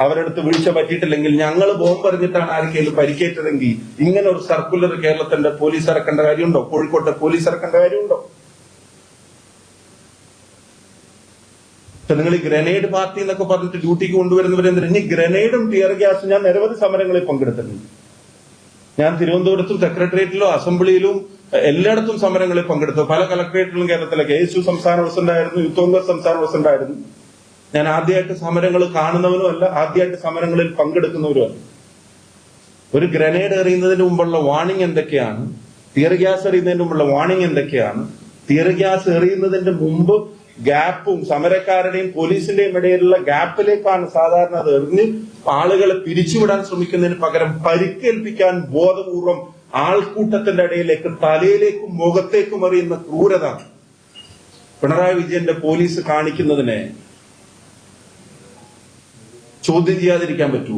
അവരടുത്ത് വീഴ്ച പറ്റിയിട്ടില്ലെങ്കിൽ, ഞങ്ങൾ ബോംബ് എറിഞ്ഞിട്ടാണ് ആർക്കെങ്കിലും പരിക്കേറ്റതെങ്കിൽ ഇങ്ങനെ ഒരു സർക്കുലർ കേരളത്തിന്റെ പോലീസ് ഇറക്കേണ്ട കാര്യമുണ്ടോ? കോഴിക്കോട്ടെ പോലീസ് ഇറക്കേണ്ട കാര്യമുണ്ടോ? നിങ്ങൾ ഈ ഗ്രനേഡ് പാർട്ടി എന്നൊക്കെ പറഞ്ഞിട്ട് ഡ്യൂട്ടിക്ക് കൊണ്ടുവരുന്നവരെന്തിനാ? ഇനി ഗ്രനേഡും ടിയർ ഗ്യാസും ഞാൻ നിരവധി സമരങ്ങളിൽ പങ്കെടുത്തിട്ടുണ്ട്. ഞാൻ തിരുവനന്തപുരത്തും സെക്രട്ടേറിയറ്റിലും അസംബ്ലിയിലും എല്ലായിടത്തും സമരങ്ങളിൽ പങ്കെടുത്തു. പല കളക്ടറേറ്റിലും കേരളത്തിലെ KSU സംസ്ഥാന പ്രസിഡന്റ് ആയിരുന്നു, യൂത്ത് കോൺഗ്രസ് സംസ്ഥാന പ്രസിഡന്റ് ആയിരുന്നു. ഞാൻ ആദ്യമായിട്ട് സമരങ്ങൾ കാണുന്നവനുമല്ല, ആദ്യമായിട്ട് സമരങ്ങളിൽ പങ്കെടുക്കുന്നവരുമല്ല. ഒരു ഗ്രനേഡ് എറിയുന്നതിന് മുമ്പുള്ള വാണിംഗ് എന്തൊക്കെയാണ്, ടിയർ ഗ്യാസ് എറിയുന്നതിന് മുമ്പുള്ള വാണിംഗ് എന്തൊക്കെയാണ്, ടിയർ ഗ്യാസ് എറിയുന്നതിന്റെ മുമ്പ് ഗ്യാപ്പും സമരക്കാരുടെയും പോലീസിന്റെയും ഇടയിലുള്ള ഗ്യാപ്പിലേക്കാണ് സാധാരണ അത് എറിഞ്ഞ് ആളുകളെ പിരിച്ചുവിടാൻ ശ്രമിക്കുന്നതിന് പകരം പരിക്കേൽപ്പിക്കാൻ ബോധപൂർവം ആൾക്കൂട്ടത്തിന്റെ ഇടയിലേക്ക് തലയിലേക്കും മുഖത്തേക്കും എറിയുന്ന ക്രൂരത പിണറായി വിജയന്റെ പോലീസ് കാണിക്കുന്നതിനെ ചോദ്യം ചെയ്യാതിരിക്കാൻ പറ്റൂ?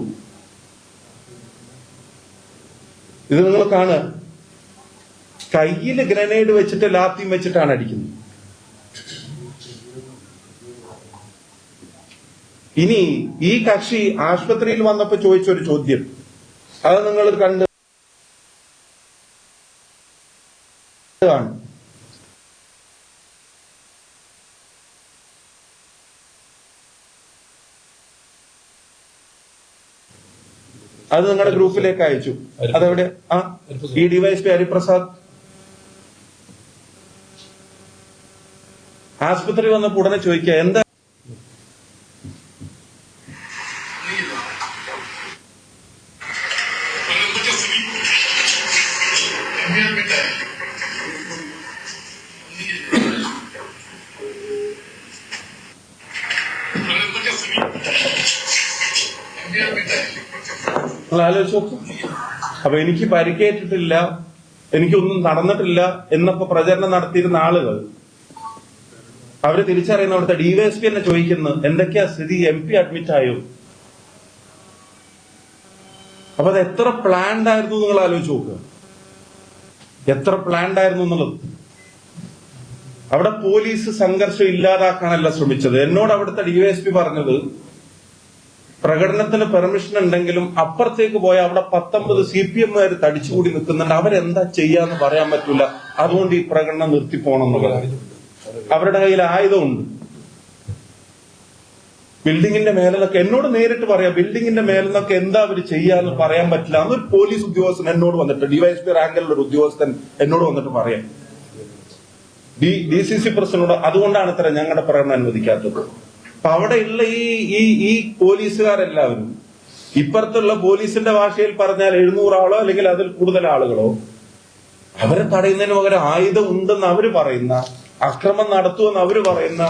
ഇത് നിങ്ങൾ കാണുക, കയ്യില് ഗ്രനേഡ് വെച്ചിട്ട് ലാത്തിയും വെച്ചിട്ടാണ് അടിക്കുന്നത്. ഇനി ഈ കക്ഷി ആശുപത്രിയിൽ വന്നപ്പോ ചോദിച്ചൊരു ചോദ്യം, അത് നിങ്ങൾ കണ്ട് അത് നിങ്ങളുടെ ഗ്രൂപ്പിലേക്ക് അയച്ചു. അതെവിടെ? ഈ ഡിവൈഎസ്പി ഹരിപ്രസാദ് ആശുപത്രി വന്നപ്പോ ഉടനെ ചോദിക്കുക, എന്താ ആലോചിച്ചു നോക്കും. അപ്പൊ എനിക്ക് പരിക്കേറ്റിട്ടില്ല, എനിക്കൊന്നും നടന്നിട്ടില്ല എന്നൊക്കെ പ്രചരണം നടത്തിയിരുന്ന ആളുകൾ അവര് തിരിച്ചറിയുന്ന അവിടുത്തെ ഡിവൈഎസ്പി എന്നെ ചോദിക്കുന്നു, എന്തൊക്കെയാ സ്ഥിതി, MP അഡ്മിറ്റ് ആയോ? അപ്പൊ അത് എത്ര പ്ലാൻഡ് ആയിരുന്നു നിങ്ങൾ ആലോചിച്ച് നോക്കുക, എത്ര പ്ലാൻഡ് ആയിരുന്നു എന്നുള്ളത്. അവിടെ പോലീസ് സംഘർഷം ഇല്ലാതാക്കാനല്ല ശ്രമിച്ചത്. എന്നോട് അവിടുത്തെ ഡിവൈഎസ്പി പറഞ്ഞത്, പ്രകടനത്തിന് പെർമിഷൻ ഉണ്ടെങ്കിലും അപ്പുറത്തേക്ക് പോയ അവിടെ 19 CPMകാർ തടിച്ചുകൂടി നിൽക്കുന്നുണ്ട്, അവരെന്താ ചെയ്യാന്ന് പറയാൻ പറ്റില്ല, അതുകൊണ്ട് ഈ പ്രകടനം നിർത്തിപ്പോണം എന്നുള്ളത്. അവരുടെ കയ്യിൽ ആയുധമുണ്ട്. ബിൽഡിങ്ങിന്റെ മേലെന്നൊക്കെ എന്നോട് നേരിട്ട് പറയാം, ബിൽഡിങ്ങിന്റെ മേലെന്നൊക്കെ എന്താ അവർ ചെയ്യാന്ന് പറയാൻ പറ്റില്ല. അന്നൊരു പോലീസ് ഉദ്യോഗസ്ഥൻ എന്നോട് വന്നിട്ട്, DYSP റാങ്കിലുള്ള ഒരു ഉദ്യോഗസ്ഥൻ എന്നോട് വന്നിട്ട് പറയാം, DCC പ്രസിഡന്റിനോട്, അതുകൊണ്ടാണ് ഇത്ര ഞങ്ങളുടെ പ്രകടനം അനുവദിക്കാത്തത്. അപ്പൊ അവിടെയുള്ള ഈ പോലീസുകാരെല്ലാവരും ഇപ്പുറത്തുള്ള പോലീസിന്റെ ഭാഷയിൽ പറഞ്ഞാൽ 700 ആളോ അല്ലെങ്കിൽ അതിൽ കൂടുതൽ ആളുകളോ അവരെ തടയുന്നതിന് പകരം ആയുധം ഉണ്ടെന്ന് അവര് പറയുന്ന, അക്രമം നടത്തുമെന്ന് അവര് പറയുന്ന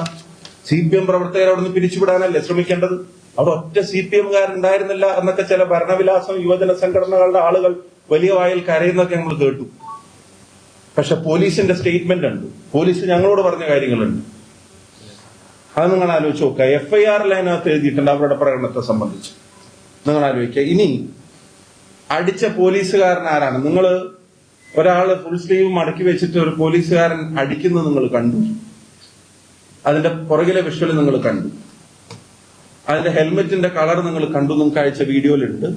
CPM പ്രവർത്തകരെ അവിടെ നിന്ന് പിരിച്ചുവിടാനല്ലേ ശ്രമിക്കേണ്ടത്? അവിടെ ഒറ്റ CPMകാരുണ്ടായിരുന്നില്ല എന്നൊക്കെ ചില ഭരണവിലാസം യുവജന സംഘടനകളുടെ ആളുകൾ വലിയ വായിൽ കരയുന്നൊക്കെ നമ്മൾ കേട്ടു. പക്ഷെ പോലീസിന്റെ സ്റ്റേറ്റ്മെന്റ് ഉണ്ട്, പോലീസ് ഞങ്ങളോട് പറഞ്ഞ കാര്യങ്ങളുണ്ട്. അത് നിങ്ങൾ ആലോചിച്ച് നോക്കുക. FIR അതിനകത്ത് എഴുതിയിട്ടുണ്ട് അവരുടെ പ്രകടനത്തെ സംബന്ധിച്ച്. നിങ്ങൾ ആലോചിക്കുക, ഇനി അടിച്ച പോലീസുകാരൻ ആരാണ്? നിങ്ങൾ ഒരാള് ഫുൾ സ്ലീവ് മടക്കി വെച്ചിട്ട് ഒരു പോലീസുകാരൻ അടിക്കുന്നത് നിങ്ങൾ കണ്ടു, അതിന്റെ പുറകിലെ വിഷ്വൽ നിങ്ങൾ കണ്ടു, അതിന്റെ ഹെൽമെറ്റിന്റെ കളർ നിങ്ങൾ കണ്ടു, നിങ്ങൾക്ക് അയച്ച വീഡിയോയിലുണ്ട്.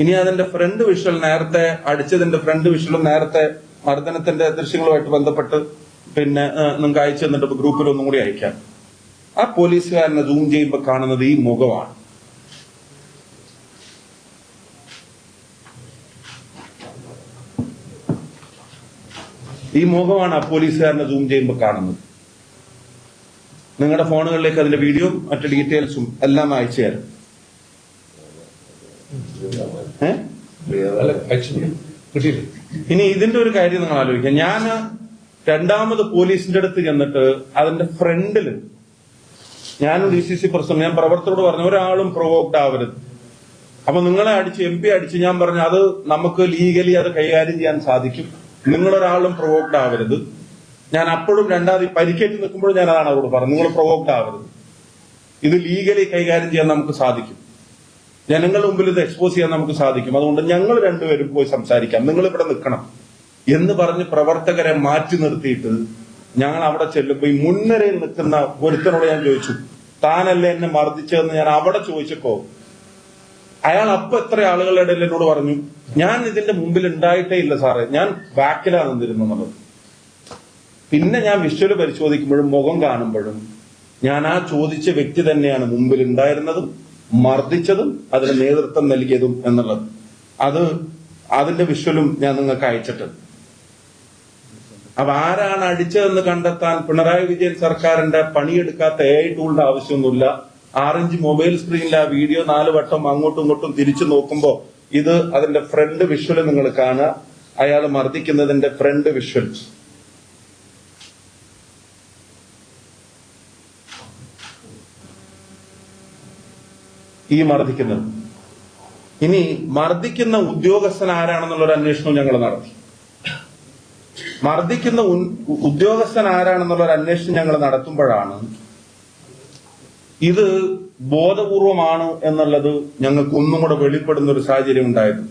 ഇനി അതിന്റെ ഫ്രണ്ട് വിഷ്വൽ, നേരത്തെ അടിച്ചതിന്റെ ഫ്രണ്ട് വിഷ്വലും നേരത്തെ മർദ്ദനത്തിന്റെ ദൃശ്യങ്ങളുമായിട്ട് ബന്ധപ്പെട്ട് പിന്നെ നിങ്ങൾക്ക് അയച്ചു തന്നിട്ട് ഗ്രൂപ്പിൽ ഒന്നും കൂടി അയക്കാം. ആ പോലീസുകാരനെ സൂം ചെയ്യുമ്പോൾ കാണുന്നത് ഈ മുഖമാണ്. ഈ മുഖമാണ് ആ പോലീസുകാരനെ സൂം ചെയ്യുമ്പോൾ കാണുന്നത്. നിങ്ങളുടെ ഫോണുകളിലേക്ക് അതിന്റെ വീഡിയോയും മറ്റു ഡീറ്റെയിൽസും എല്ലാം അയച്ചു തരാം. ഇനി ഇതിന്റെ ഒരു കാര്യം നിങ്ങൾ ആലോചിക്കാം. ഞാൻ രണ്ടാമത് പോലീസിന്റെ അടുത്ത് ചെന്നിട്ട് അതിന്റെ ഫ്രണ്ടില് ഞാനും DCC പ്രസിഡന്റ് ഞാൻ പ്രവർത്തകരോട് പറഞ്ഞു, ഒരാളും പ്രൊവോക്ഡ് ആവരുത്. അപ്പൊ നിങ്ങളെ അടിച്ച് MP അടിച്ച് ഞാൻ പറഞ്ഞു, അത് നമുക്ക് ലീഗലി അത് കൈകാര്യം ചെയ്യാൻ സാധിക്കും, നിങ്ങളൊരാളും പ്രൊവോക്ഡ് ആവരുത്. ഞാൻ അപ്പോഴും രണ്ടാമത് പരിക്കേറ്റ് നിൽക്കുമ്പോഴും ഞാൻ അതാണ് അവരോട് പറഞ്ഞത്, നിങ്ങൾ പ്രൊവോക്ഡ് ആവരുത്, ഇത് ലീഗലി കൈകാര്യം ചെയ്യാൻ നമുക്ക് സാധിക്കും, ജനങ്ങളുടെ മുമ്പിൽ ഇത് എക്സ്പോസ് ചെയ്യാൻ നമുക്ക് സാധിക്കും, അതുകൊണ്ട് ഞങ്ങൾ രണ്ടുപേരും പോയി സംസാരിക്കാം, നിങ്ങൾ ഇവിടെ നിൽക്കണം എന്ന് പറഞ്ഞ് പ്രവർത്തകരെ മാറ്റി നിർത്തിയിട്ട് ഞങ്ങൾ അവിടെ ചെല്ലുമ്പോ ഈ മുൻനിരയിൽ നിൽക്കുന്ന ഒരുത്തനോട് ഞാൻ ചോദിച്ചു, താനല്ലേ എന്നെ മർദ്ദിച്ചതെന്ന് ഞാൻ അവിടെ ചോദിച്ചപ്പോ അയാൾ അപ്പൊ എത്ര ആളുകളുടെ ഇടയിൽ എന്നോട് പറഞ്ഞു, ഞാൻ ഇതിന്റെ മുമ്പിൽ ഉണ്ടായിട്ടേ ഇല്ല സാറേ, ഞാൻ ബാക്കിലാണ് നിന്നിരുന്നത്. പിന്നെ ഞാൻ വിഷ്വല് പരിശോധിക്കുമ്പോഴും മുഖം കാണുമ്പോഴും ഞാൻ ആ ചോദിച്ച വ്യക്തി തന്നെയാണ് മുമ്പിൽ ഉണ്ടായിരുന്നതും മർദ്ദിച്ചതും അതിന് നേതൃത്വം നൽകിയതും എന്നുള്ളത്. അതിന്റെ വിഷ്വലും ഞാൻ നിങ്ങൾക്ക് അയച്ചിട്ടുണ്ട്. അപ്പൊ ആരാണ് അടിച്ചതെന്ന് കണ്ടെത്താൻ പിണറായി വിജയൻ സർക്കാരിന്റെ പണിയെടുക്കാത്ത AI ടൂളിന്റെ ആവശ്യമൊന്നുമില്ല. 6 ഇഞ്ച് മൊബൈൽ സ്ക്രീനിൽ ആ വീഡിയോ 4 വട്ടം അങ്ങോട്ടും ഇങ്ങോട്ടും തിരിച്ചു നോക്കുമ്പോ ഇത് അതിന്റെ ഫ്രണ്ട് വിഷ്വല് നിങ്ങൾ കാണുക, അയാൾ മർദ്ദിക്കുന്നതിന്റെ ഫ്രണ്ട് വിഷ്വൽ. ഈ മർദ്ദിക്കുന്നത്, ഇനി മർദ്ദിക്കുന്ന ഉദ്യോഗസ്ഥൻ ആരാണെന്നുള്ളൊരു അന്വേഷണം ഞങ്ങൾ നടത്തി. മർദ്ദിക്കുന്ന ഉദ്യോഗസ്ഥൻ ആരാണെന്നുള്ളൊരു അന്വേഷണം ഞങ്ങൾ നടത്തുമ്പോഴാണ് ഇത് ബോധപൂർവമാണ് എന്നുള്ളത് ഞങ്ങൾക്ക് ഒന്നും കൂടെ വെളിപ്പെടുന്ന ഒരു സാഹചര്യം ഉണ്ടായത്.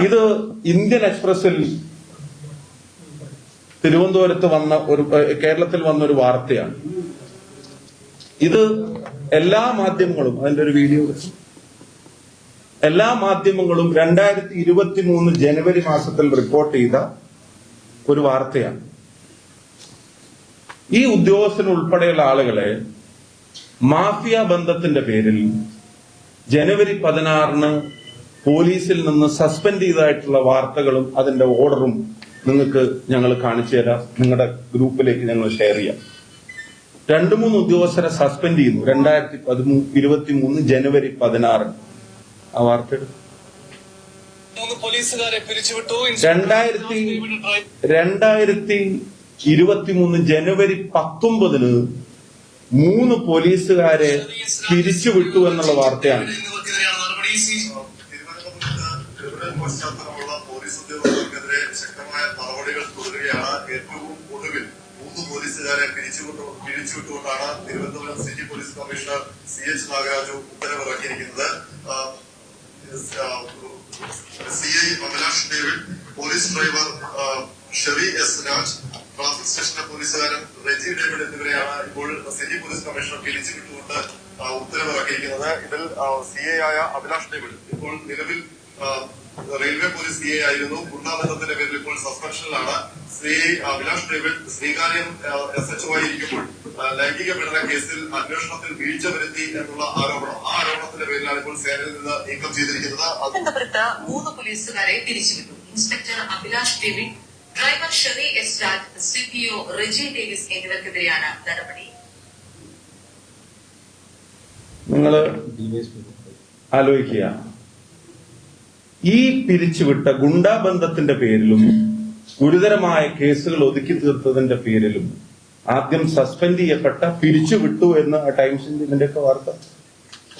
ഇത് ഇന്ത്യൻ എക്സ്പ്രസിൽ തിരുവനന്തപുരത്ത് വന്ന കേരളത്തിൽ വന്ന ഒരു വാർത്തയാണ്. ഇത് എല്ലാ മാധ്യമങ്ങളും അതിന്റെ ഒരു വീഡിയോ, എല്ലാ മാധ്യമങ്ങളും 2023 ജനുവരി മാസത്തിൽ റിപ്പോർട്ട് ചെയ്ത ഒരു വാർത്തയാണ്. ഈ ഉദ്യോഗസ്ഥൻ ഉൾപ്പെടെയുള്ള ആളുകളെ മാഫിയ ബന്ധത്തിന്റെ പേരിൽ ജനുവരി 16 പോലീസിൽ നിന്ന് സസ്പെൻഡ് ചെയ്തതായിട്ടുള്ള വാർത്തകളും അതിന്റെ ഓർഡറും നിങ്ങൾക്ക് ഞങ്ങൾ കാണിച്ചു തരാം, നിങ്ങളുടെ ഗ്രൂപ്പിലേക്ക് ഞങ്ങൾ ഷെയർ ചെയ്യാം. 2-3 ഉദ്യോഗസ്ഥരെ സസ്പെൻഡ് ചെയ്യുന്നു 2023 ജനുവരി 16. ആ വാർത്ത 2023 ജനുവരി 19 3 പോലീസുകാരെ പിരിച്ചുവിട്ടു എന്നുള്ള വാർത്തയാണ്. പശ്ചാത്തലമുള്ള പോലീസ് ഉദ്യോഗസ്ഥർക്കെതിരെ ശക്തമായ നടപടികൾ തുടരുകയാണ്. ഏറ്റവും ഒടുവിൽ 3 പോലീസുകാരെ പിരിച്ചുവിട്ടുകൊണ്ടാണ് Thiruvananthapuram city police commissioner CH Nagaraju ഉത്തരവിറക്കിയിരിക്കുന്നത്. CI Abhilash David, police driver Sherry S Raj, traffic സ്റ്റേഷനിലെ പോലീസുകാരൻ റെജി ഡേവിഡ് എന്നിവരെയാണ് ഇപ്പോൾ സിറ്റി പോലീസ് കമ്മീഷണർ പിരിച്ചുവിട്ടുകൊണ്ട് ഉത്തരവിറക്കിയിരിക്കുന്നത്. ഇതിൽ CI ആയ അഭിലാഷ് ഡേവിഡ് ഇപ്പോൾ നിലവിൽ റെയിൽവേ പോലീസ് CI ആയിരുന്നു. ഗുണ്ടാബന്ധത്തിന്റെ പേരിൽ ഇപ്പോൾ സസ്പെൻഷനിലാണ്. CI Abhilash David Sreekaryam SHO ആയിരിക്കുമ്പോൾ ലൈംഗിക പീഡന കേസിൽ അന്വേഷണത്തിൽ വീഴ്ച വരുത്തി എന്നുള്ള ആരോപണം, ആ ആരോപണത്തിന്റെ പേരിലാണ് ഇപ്പോൾ സേനയിൽ നിന്ന് നീക്കം ചെയ്തിരിക്കുന്നത്. ബന്ധപ്പെട്ട 3 പോലീസുകാരെ പിരിച്ചുവിട്ടു. Inspector Abhilash David, driver Sherry S Raj, CPO Reji Davis എന്നിവർക്കെതിരെയാണ് നടപടി. നിങ്ങൾ ആലോചിക്കുക, ഈ പിരിച്ചുവിട്ട ഗുണ്ടാബന്ധത്തിന്റെ പേരിലും ഗുരുതരമായ കേസുകൾ ഒതുക്കി തീർത്തതിന്റെ പേരിലും ആദ്യം സസ്പെൻഡ് ചെയ്യപ്പെട്ട, പിരിച്ചുവിട്ടു എന്ന് ടൈംസിന്റെ ഇതിന്റെയൊക്കെ വാർത്ത,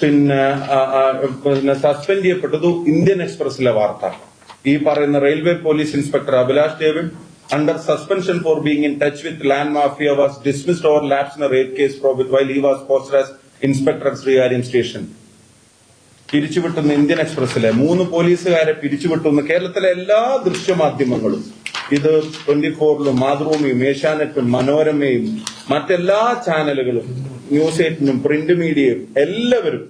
പിന്നെ സസ്പെൻഡ് ചെയ്യപ്പെട്ടത് ഇന്ത്യൻ എക്സ്പ്രസിലെ വാർത്ത. ഈ പറയുന്ന railway police inspector Abhilash David under suspension for being in touch with land mafia was dismissed over lapse in a rape case while he was posted as inspector at Srigaryam station. പിരിച്ചുവിട്ടുന്ന Indian എക്സ്പ്രസിലെ 3 പോലീസുകാരെ പിരിച്ചുവിട്ടുന്ന കേരളത്തിലെ എല്ലാ ദൃശ്യമാധ്യമങ്ങളും, ഇത് 24-ലും മാതൃഭൂമിയും ഏഷ്യാനെറ്റും മനോരമയും മറ്റെല്ലാ ചാനലുകളും news 8-നും print മീഡിയയും എല്ലാവരും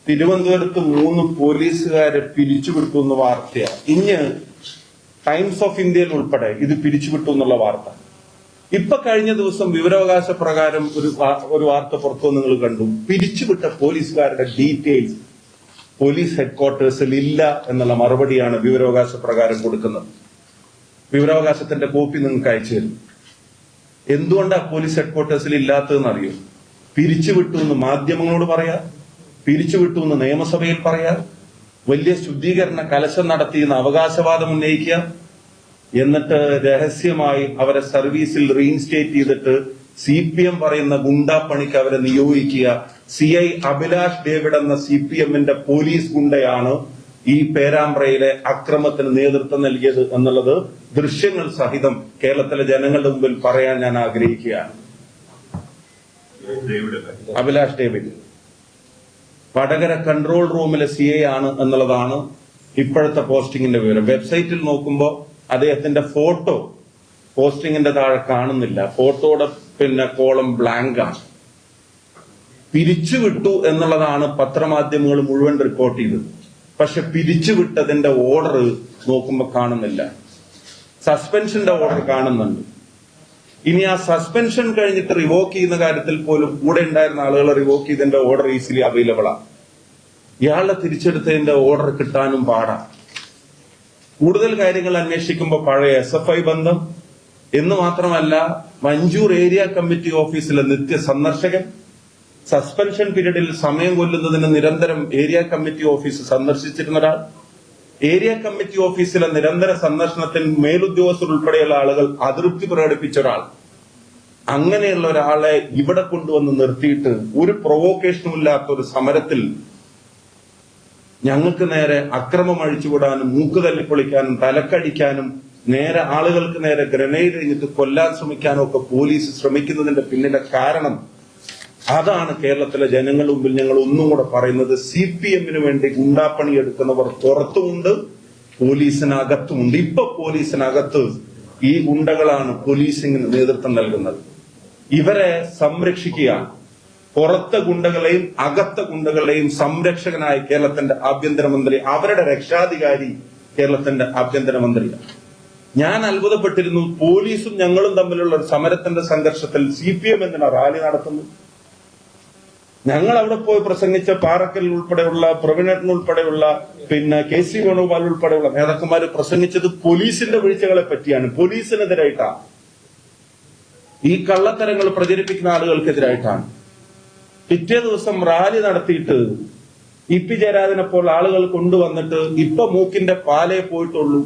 തിരുവനന്തപുരത്ത് 3 പോലീസുകാരെ പിരിച്ചുവിട്ടു എന്ന വാർത്തയാണ്. ഇന്ന് ടൈംസ് ഓഫ് ഇന്ത്യയിൽ ഉൾപ്പെടെ ഇത് പിരിച്ചുവിട്ടു എന്നുള്ള വാർത്ത. ഇപ്പൊ കഴിഞ്ഞ ദിവസം വിവരാവകാശ പ്രകാരം ഒരു വാർത്ത പുറത്തു നിങ്ങൾ കണ്ടു. പിരിച്ചുവിട്ട പോലീസുകാരുടെ ഡീറ്റെയിൽസ് പോലീസ് ഹെഡ്ക്വാർട്ടേഴ്സിൽ ഇല്ല എന്നുള്ള മറുപടിയാണ് വിവരാവകാശ പ്രകാരം കൊടുക്കുന്നത്. വിവരാവകാശത്തിന്റെ കോപ്പി നിങ്ങൾക്ക് അയച്ചു തരും. എന്തുകൊണ്ടാ പോലീസ് ഹെഡ്ക്വാർട്ടേഴ്സിൽ ഇല്ലാത്തതെന്ന് അറിയോ? പിരിച്ചുവിട്ടു എന്ന് മാധ്യമങ്ങളോട് പറയാ, പിരിച്ചുവിട്ടു എന്ന് നിയമസഭയിൽ പറയാ, വലിയ ശുദ്ധീകരണ കലശം നടത്തിയെന്ന് അവകാശവാദം ഉന്നയിക്കുക, എന്നിട്ട് രഹസ്യമായി അവരെ സർവീസിൽ റീഇൻസ്റ്റേറ്റ് ചെയ്തിട്ട് CPM പറയുന്ന ഗുണ്ടാപ്പണിക്ക് അവരെ നിയോഗിക്കുക. CI അഭിലാഷ് ഡേവിഡ് എന്ന CPMന്റെ പോലീസ് ഗുണ്ടയാണ് ഈ പേരാമ്പ്രയിലെ അക്രമത്തിന് നേതൃത്വം നൽകിയത് എന്നുള്ളത് ദൃശ്യങ്ങൾ സഹിതം കേരളത്തിലെ ജനങ്ങളുടെ മുമ്പിൽ പറയാൻ ഞാൻ ആഗ്രഹിക്കുകയാണ്. അഭിലാഷ് ഡേവിഡ് വടകര കൺട്രോൾ റൂമിലെ CI ആണ് എന്നുള്ളതാണ് ഇപ്പോഴത്തെ പോസ്റ്റിംഗിന്റെ വിവരം. വെബ്സൈറ്റിൽ നോക്കുമ്പോൾ അദ്ദേഹത്തിന്റെ ഫോട്ടോ പോസ്റ്റിംഗിന്റെ താഴെ കാണുന്നില്ല. ഫോട്ടോയുടെ കോളം ബ്ലാങ്ക് ആണ്. പിരിച്ചുവിട്ടു എന്നുള്ളതാണ് പത്രമാധ്യമങ്ങൾ മുഴുവൻ റിപ്പോർട്ട് ചെയ്തത്. പക്ഷെ പിരിച്ചുവിട്ടതിന്റെ ഓർഡർ നോക്കുമ്പോൾ കാണുന്നില്ല. സസ്പെൻഷന്റെ ഓർഡർ കാണുന്നുണ്ട്. ഇനി ആ സസ്പെൻഷൻ കഴിഞ്ഞിട്ട് റിവോക്ക് ചെയ്യുന്ന കാര്യത്തിൽ പോലും കൂടെ ഉണ്ടായിരുന്ന ആളുകളെ റിവോക്ക് ചെയ്തതിന്റെ ഓർഡർ ഈസിലി അവൈലബിൾ ആണ്. ഇയാളുടെ തിരിച്ചെടുത്തതിന്റെ ഓർഡർ കിട്ടാനും പാടാണ്. കൂടുതൽ കാര്യങ്ങൾ അന്വേഷിക്കുമ്പോൾ പഴയ SFI ബന്ധം എന്ന് മാത്രമല്ല, മഞ്ചൂർ ഏരിയ കമ്മിറ്റി ഓഫീസിലെ നിത്യ സന്ദർശകൻ, സസ്പെൻഷൻ പീരീഡിൽ സമയം കൊല്ലുന്നതിന് നിരന്തരം ഏരിയ കമ്മിറ്റി ഓഫീസ് സന്ദർശിച്ചിരുന്ന ഒരാൾ, ഏരിയ കമ്മിറ്റി ഓഫീസിലെ നിരന്തര സന്ദർശനത്തിൽ മേലുദ്യോഗസ്ഥർ ഉൾപ്പെടെയുള്ള ആളുകൾ അതൃപ്തി പ്രകടിപ്പിച്ച ഒരാൾ, അങ്ങനെയുള്ള ഒരാളെ ഇവിടെ കൊണ്ടുവന്ന് നിർത്തിയിട്ട് ഒരു പ്രൊവോക്കേഷനും ഇല്ലാത്ത ഒരു സമരത്തിൽ ഞങ്ങൾക്ക് നേരെ അക്രമം അഴിച്ചുവിടാനും മൂക്ക് തല്ലിപ്പൊളിക്കാനും തലക്കടിക്കാനും നേരെ ആളുകൾക്ക് നേരെ ഗ്രനേഡ് എറിഞ്ഞിട്ട് കൊല്ലാൻ ശ്രമിക്കാനും ഒക്കെ പോലീസ് ശ്രമിക്കുന്നതിന്റെ പിന്നിലെ കാരണം അതാണ്. കേരളത്തിലെ ജനങ്ങളുടെ മുമ്പിൽ ഞങ്ങൾ ഒന്നും കൂടെ പറയുന്നത്, CPMന് വേണ്ടി ഗുണ്ടാപ്പണി എടുക്കുന്നവർ പുറത്തുമുണ്ട്, പോലീസിനകത്തുമുണ്ട്. ഇപ്പൊ പോലീസിനകത്ത് ഈ ഗുണ്ടകളാണ് പോലീസിന് നേതൃത്വം നൽകുന്നത്. ഇവരെ സംരക്ഷിക്കുക, പുറത്തെ ഗുണ്ടകളെയും അകത്തെ ഗുണ്ടകളെയും സംരക്ഷകനായ കേരളത്തിന്റെ ആഭ്യന്തരമന്ത്രി, അവരുടെ രക്ഷാധികാരി കേരളത്തിന്റെ ആഭ്യന്തരമന്ത്രിയാണ്. ഞാൻ അത്ഭുതപ്പെട്ടിരുന്നു, പോലീസും ഞങ്ങളും തമ്മിലുള്ള ഒരു സമരത്തിന്റെ സംഘർഷത്തിൽ CPM എന്തിനാ റാലി നടത്തുന്നു? ഞങ്ങൾ അവിടെ പോയി പ്രസംഗിച്ച പാറക്കൽ ഉൾപ്പെടെയുള്ള പ്രവീണൻ ഉൾപ്പെടെയുള്ള KC വേണുഗോപാൽ ഉൾപ്പെടെയുള്ള നേതാക്കന്മാർ പ്രസംഗിച്ചത് പോലീസിന്റെ വീഴ്ചകളെ പറ്റിയാണ്, പോലീസിനെതിരായിട്ടാണ്, ഈ കള്ളത്തരങ്ങൾ പ്രചരിപ്പിക്കുന്ന ആളുകൾക്കെതിരായിട്ടാണ്. പിറ്റേ ദിവസം റാലി നടത്തിയിട്ട് EP ജയരാജനെ പോലെ ആളുകൾ കൊണ്ടുവന്നിട്ട് ഇപ്പൊ മൂക്കിന്റെ പാലേ പോയിട്ടുള്ളൂ.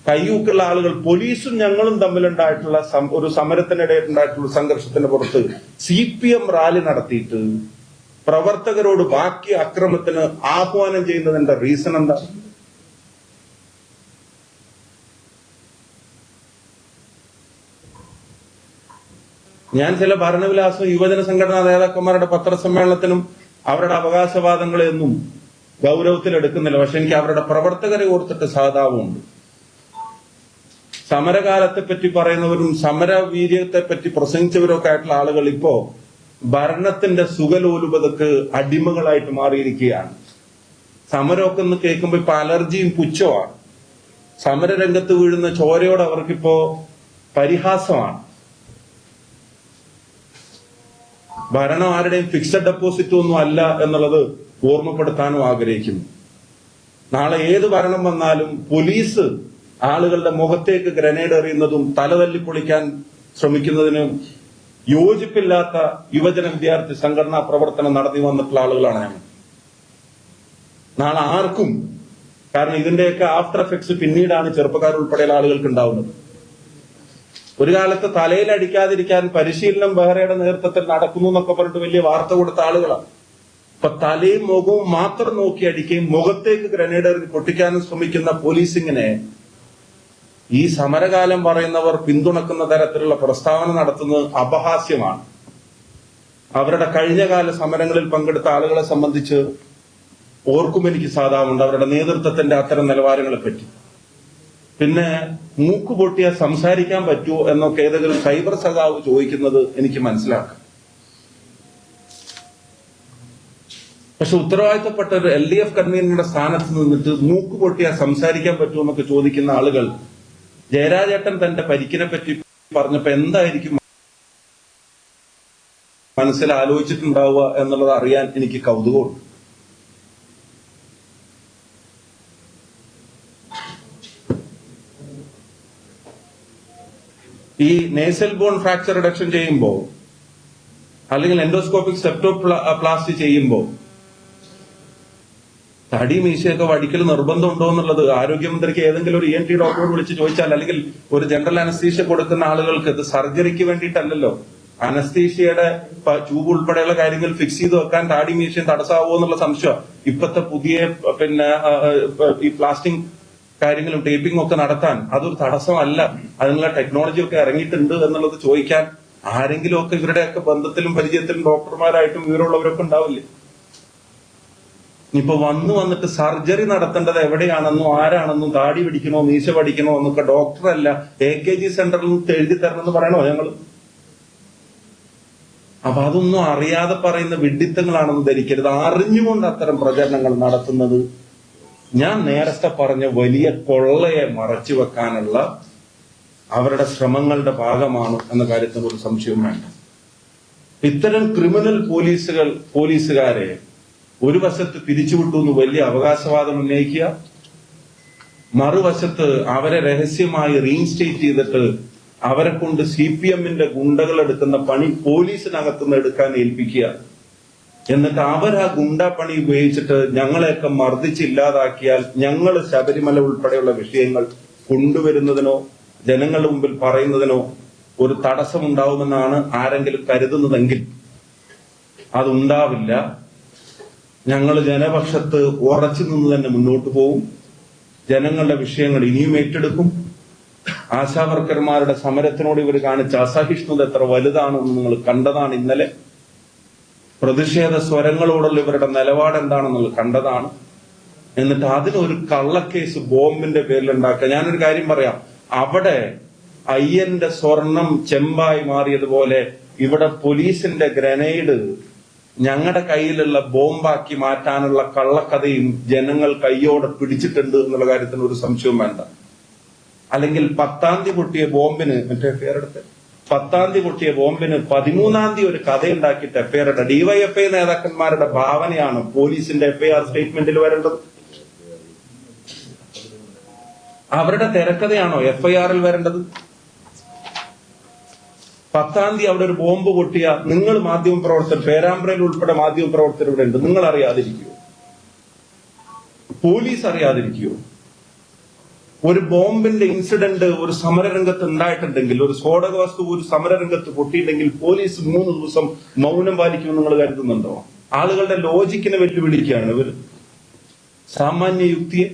കയ്യൂക്കുള്ള ആളുകൾ, പോലീസും ഞങ്ങളും തമ്മിലുണ്ടായിട്ടുള്ള ഒരു സമരത്തിനിടയിൽ ഉണ്ടായിട്ടുള്ള സംഘർഷത്തിന് പുറത്ത് CPM റാലി നടത്തിയിട്ട് പ്രവർത്തകരോട് ബാക്കി അക്രമത്തിന് ആഹ്വാനം ചെയ്യുന്നതിന്റെ റീസൺ എന്താ? ഞാൻ ചില ഭരണവിലാസം യുവജന സംഘടനാ നേതാക്കന്മാരുടെ പത്രസമ്മേളനത്തിനും അവരുടെ അവകാശവാദങ്ങളെയൊന്നും ഗൗരവത്തിലെടുക്കുന്നില്ല. പക്ഷെ എനിക്ക് അവരുടെ പ്രവർത്തകരെ ഓർത്തിട്ട് സഹതാപമുണ്ട്. സമരകാലത്തെ പറ്റി പറയുന്നവരും സമരവീര്യത്തെ പറ്റി പ്രസംഗിച്ചവരൊക്കെ ആയിട്ടുള്ള ആളുകൾ ഇപ്പോ ഭരണത്തിന്റെ സുഖലോലുപതക്ക് അടിമകളായിട്ട് മാറിയിരിക്കുകയാണ്. സമരമൊക്കെ ഒന്ന് കേൾക്കുമ്പോ ഇപ്പൊ അലർജിയും പുച്ഛമാണ്. സമരരംഗത്ത് വീഴുന്ന ചോരയോട് അവർക്കിപ്പോ പരിഹാസമാണ്. ഭരണം ആരുടെയും ഫിക്സഡ് ഡെപ്പോസിറ്റ് ഒന്നും അല്ല എന്നുള്ളത് ഓർമ്മപ്പെടുത്താനും ആഗ്രഹിക്കുന്നു. നാളെ ഏത് ഭരണം വന്നാലും പോലീസ് ആളുകളുടെ മുഖത്തേക്ക് ഗ്രനേഡ് എറിയുന്നതും തലതല്ലി പൊളിക്കാൻ ശ്രമിക്കുന്നതിനും യോജിപ്പില്ലാത്ത യുവജന വിദ്യാർത്ഥി സംഘടനാ പ്രവർത്തനം നടത്തി വന്നിട്ടുള്ള ആളുകളാണ് ഞങ്ങൾ. നാളെ ആർക്കും, കാരണം ഇതിന്റെയൊക്കെ ആഫ്റ്റർ എഫക്ട്സ് പിന്നീടാണ് ചെറുപ്പക്കാരുൾപ്പെടെയുള്ള ആളുകൾക്ക് ഉണ്ടാവുന്നത്. ഒരു കാലത്ത് തലയിലടിക്കാതിരിക്കാൻ പരിശീലനം ബെഹ്റയുടെ നേതൃത്വത്തിൽ നടക്കുന്നു എന്നൊക്കെ പറഞ്ഞിട്ട് വലിയ വാർത്ത കൊടുത്ത ആളുകളാണ്. ഇപ്പൊ തലയും മുഖവും മാത്രം നോക്കി അടിക്കുകയും മുഖത്തേക്ക് ഗ്രനേഡ് എറിഞ്ഞ് പൊട്ടിക്കാനും ശ്രമിക്കുന്ന പോലീസിങ്ങിനെ ഈ സമരകാലം പറയുന്നവർ പിന്തുണക്കുന്ന തരത്തിലുള്ള പ്രസ്താവന നടത്തുന്നത് അപഹാസ്യമാണ്. അവരുടെ കഴിഞ്ഞകാല സമരങ്ങളിൽ പങ്കെടുത്ത ആളുകളെ സംബന്ധിച്ച് ഓർക്കും എനിക്ക് സാധാരണ അവരുടെ നേതൃത്വത്തിന്റെ അത്തരം നിലവാരങ്ങളെ പറ്റി. പിന്നെ മൂക്ക് പൊട്ടിയാൽ സംസാരിക്കാൻ പറ്റുമോ എന്നൊക്കെ ഏതെങ്കിലും സൈബർ സഖാവ് ചോദിക്കുന്നത് എനിക്ക് മനസ്സിലാക്കാം. പക്ഷെ ഉത്തരവാദിത്തപ്പെട്ട ഒരു LDF കൺവീനറുടെ സ്ഥാനത്ത് നിന്നിട്ട് മൂക്ക് പൊട്ടിയാൽ സംസാരിക്കാൻ പറ്റുമോ എന്നൊക്കെ ചോദിക്കുന്ന ആളുകൾ ജയരാജേട്ടൻ തന്റെ പരിക്കിനെ പറ്റി പറഞ്ഞപ്പോ എന്തായിരിക്കും മനസ്സിൽ ആലോചിച്ചിട്ടുണ്ടാവുക എന്നുള്ളത് അറിയാൻ എനിക്ക് കൗതുകമുണ്ട്. ഈ നേസൽ ബോൺ ഫ്രാക്ചർ റിഡക്ഷൻ ചെയ്യുമ്പോൾ അല്ലെങ്കിൽ എൻഡോസ്കോപ്പിക് സെപ്റ്റോപ്ലാസ്റ്റി ചെയ്യുമ്പോൾ തടി മീശയൊക്കെ വടിക്കൽ നിർബന്ധമുണ്ടോ എന്നുള്ളത് ആരോഗ്യമന്ത്രിക്ക് ഏതെങ്കിലും ഒരു ENT ഡോക്ടറോട് വിളിച്ച് ചോദിച്ചാൽ, അല്ലെങ്കിൽ ഒരു ജനറൽ അനസ്തീഷ്യ കൊടുക്കുന്ന ആളുകൾക്ക് ഇത് സർജറിക്ക് വേണ്ടിയിട്ടല്ലല്ലോ, അനസ്തീഷ്യയുടെ ട്യൂബ് ഉൾപ്പെടെയുള്ള കാര്യങ്ങൾ ഫിക്സ് ചെയ്ത് വെക്കാൻ താടി മീശയും തടസ്സമാവോ എന്നുള്ള സംശയം. ഇപ്പത്തെ പുതിയ ഈ പ്ലാസ്റ്റിക് കാര്യങ്ങളും ടേപ്പിംഗും ഒക്കെ നടത്താൻ അതൊരു തടസ്സമല്ല. അതിനുള്ള ടെക്നോളജി ഒക്കെ ഇറങ്ങിയിട്ടുണ്ട് എന്നുള്ളത് ചോദിക്കാൻ ആരെങ്കിലും ഒക്കെ ഇവരുടെയൊക്കെ ബന്ധത്തിലും പരിചയത്തിലും ഡോക്ടർമാരായിട്ടും വിവരമുള്ളവരൊക്കെ ഉണ്ടാവില്ലേ? ഇപ്പൊ വന്നിട്ട് സർജറി നടത്തേണ്ടത് എവിടെയാണെന്നും ആരാണെന്നും താടി പിടിക്കണോ മീശ പഠിക്കണോ എന്നൊക്കെ ഡോക്ടറല്ല AKG സെന്ററിൽ നിന്ന് എഴുതി തരണമെന്ന് പറയണോ ഞങ്ങള്? അപ്പൊ അതൊന്നും അറിയാതെ പറയുന്ന വിഡ്ഢിത്തങ്ങളാണെന്ന് ധരിക്കരുത്. അറിഞ്ഞുകൊണ്ട് അത്തരം പ്രചരണങ്ങൾ നടത്തുന്നത് ഞാൻ നേരത്തെ പറഞ്ഞ വലിയ കൊള്ളയെ മറച്ചു വെക്കാനുള്ള അവരുടെ ശ്രമങ്ങളുടെ ഭാഗമാണ് എന്ന കാര്യത്തിൽ ഒരു സംശയവും വേണ്ട. ഇത്തരം ക്രിമിനൽ പോലീസുകാരെ ഒരു വശത്ത് പിരിച്ചുവിട്ടു എന്ന് വലിയ അവകാശവാദം ഉന്നയിക്കുക, മറുവശത്ത് അവരെ രഹസ്യമായി റീഇൻസ്റ്റേറ്റ് ചെയ്തിട്ട് അവരെ കൊണ്ട് CPM-ന്റെ ഗുണ്ടകൾ എടുക്കുന്ന പണി പോലീസിനകത്തുനിന്ന് എടുക്കാൻ ഏൽപ്പിക്കുക. എന്നിട്ട് അവർ ആ ഗുണ്ടാ പണി ഉപയോഗിച്ചിട്ട് ഞങ്ങളെയൊക്കെ മർദ്ദിച്ചില്ലാതാക്കിയാൽ ഞങ്ങൾ ശബരിമല ഉൾപ്പെടെയുള്ള വിഷയങ്ങൾ കൊണ്ടുവരുന്നതിനോ ജനങ്ങളുടെ മുമ്പിൽ പറയുന്നതിനോ ഒരു തടസ്സമുണ്ടാവുമെന്നാണ് ആരെങ്കിലും കരുതുന്നതെങ്കിൽ അതുണ്ടാവില്ല. ഞങ്ങൾ ജനപക്ഷത്ത് ഉറച്ചു നിന്ന് തന്നെ മുന്നോട്ട് പോകും. ജനങ്ങളുടെ വിഷയങ്ങൾ ഇനിയും ഏറ്റെടുക്കും. ആശാവർക്കർമാരുടെ സമരത്തിനോട് ഇവർ കാണിച്ച അസഹിഷ്ണുത എത്ര വലുതാണെന്ന് നിങ്ങൾ കണ്ടതാണ് ഇന്നലെ. പ്രതിഷേധ സ്വരങ്ങളോടുള്ള ഇവരുടെ നിലപാട് എന്താണെന്നുള്ളത് കണ്ടതാണ്. എന്നിട്ട് അതിനൊരു കള്ളക്കേസ് ബോംബിന്റെ പേരിലുണ്ടാക്കുക. ഞാനൊരു കാര്യം പറയാം, അവിടെ അയ്യന്റെ സ്വർണം ചെമ്പായി മാറിയതുപോലെ ഇവിടെ പോലീസിന്റെ ഗ്രനേഡ് ഞങ്ങളുടെ കയ്യിലുള്ള ബോംബാക്കി മാറ്റാനുള്ള കള്ളക്കഥയും ജനങ്ങൾ കയ്യോടെ പിടിച്ചിട്ടുണ്ട് എന്നുള്ള കാര്യത്തിന് ഒരു സംശയവും വേണ്ട. അല്ലെങ്കിൽ 10-ാം തീയതി പൊട്ടിയ ബോംബിന് 10-ാം തീയതി പൊട്ടിയ ബോംബിന് 13-ാം തീയതി ഒരു കഥയുണ്ടാക്കിയിട്ട് FIR ഇട്ട DYFI നേതാക്കന്മാരുടെ ഭാവനയാണ് പോലീസിന്റെ FIR സ്റ്റേറ്റ്മെന്റിൽ വരേണ്ടത്. അവരുടെ തിരക്കഥയാണോ FIR-ൽ വരേണ്ടത്? 10-ാം തീയതി അവിടെ ഒരു ബോംബ് പൊട്ടിയ നിങ്ങൾ മാധ്യമപ്രവർത്തകർ, പേരാമ്പ്രയിൽ ഉൾപ്പെടെ മാധ്യമപ്രവർത്തകർ ഇവിടെ ഉണ്ട്, നിങ്ങൾ അറിയാതിരിക്കുവോ? പോലീസ് അറിയാതിരിക്കുവോ? ഒരു ബോംബിന്റെ ഇൻസിഡന്റ് ഒരു സമരരംഗത്ത് ഉണ്ടായിട്ടുണ്ടെങ്കിൽ, ഒരു സ്ഫോടക വസ്തു ഒരു സമരരംഗത്ത് പൊട്ടിയിട്ടുണ്ടെങ്കിൽ പോലീസ് 3 ദിവസം മൗനം പാലിക്കുമെന്ന് നിങ്ങൾ കരുതുന്നുണ്ടോ? ആളുകളുടെ ലോജിക്കിനെ വെല്ലുവിളിക്കുകയാണ് ഇവർ, സാമാന്യ യുക്തിയെ.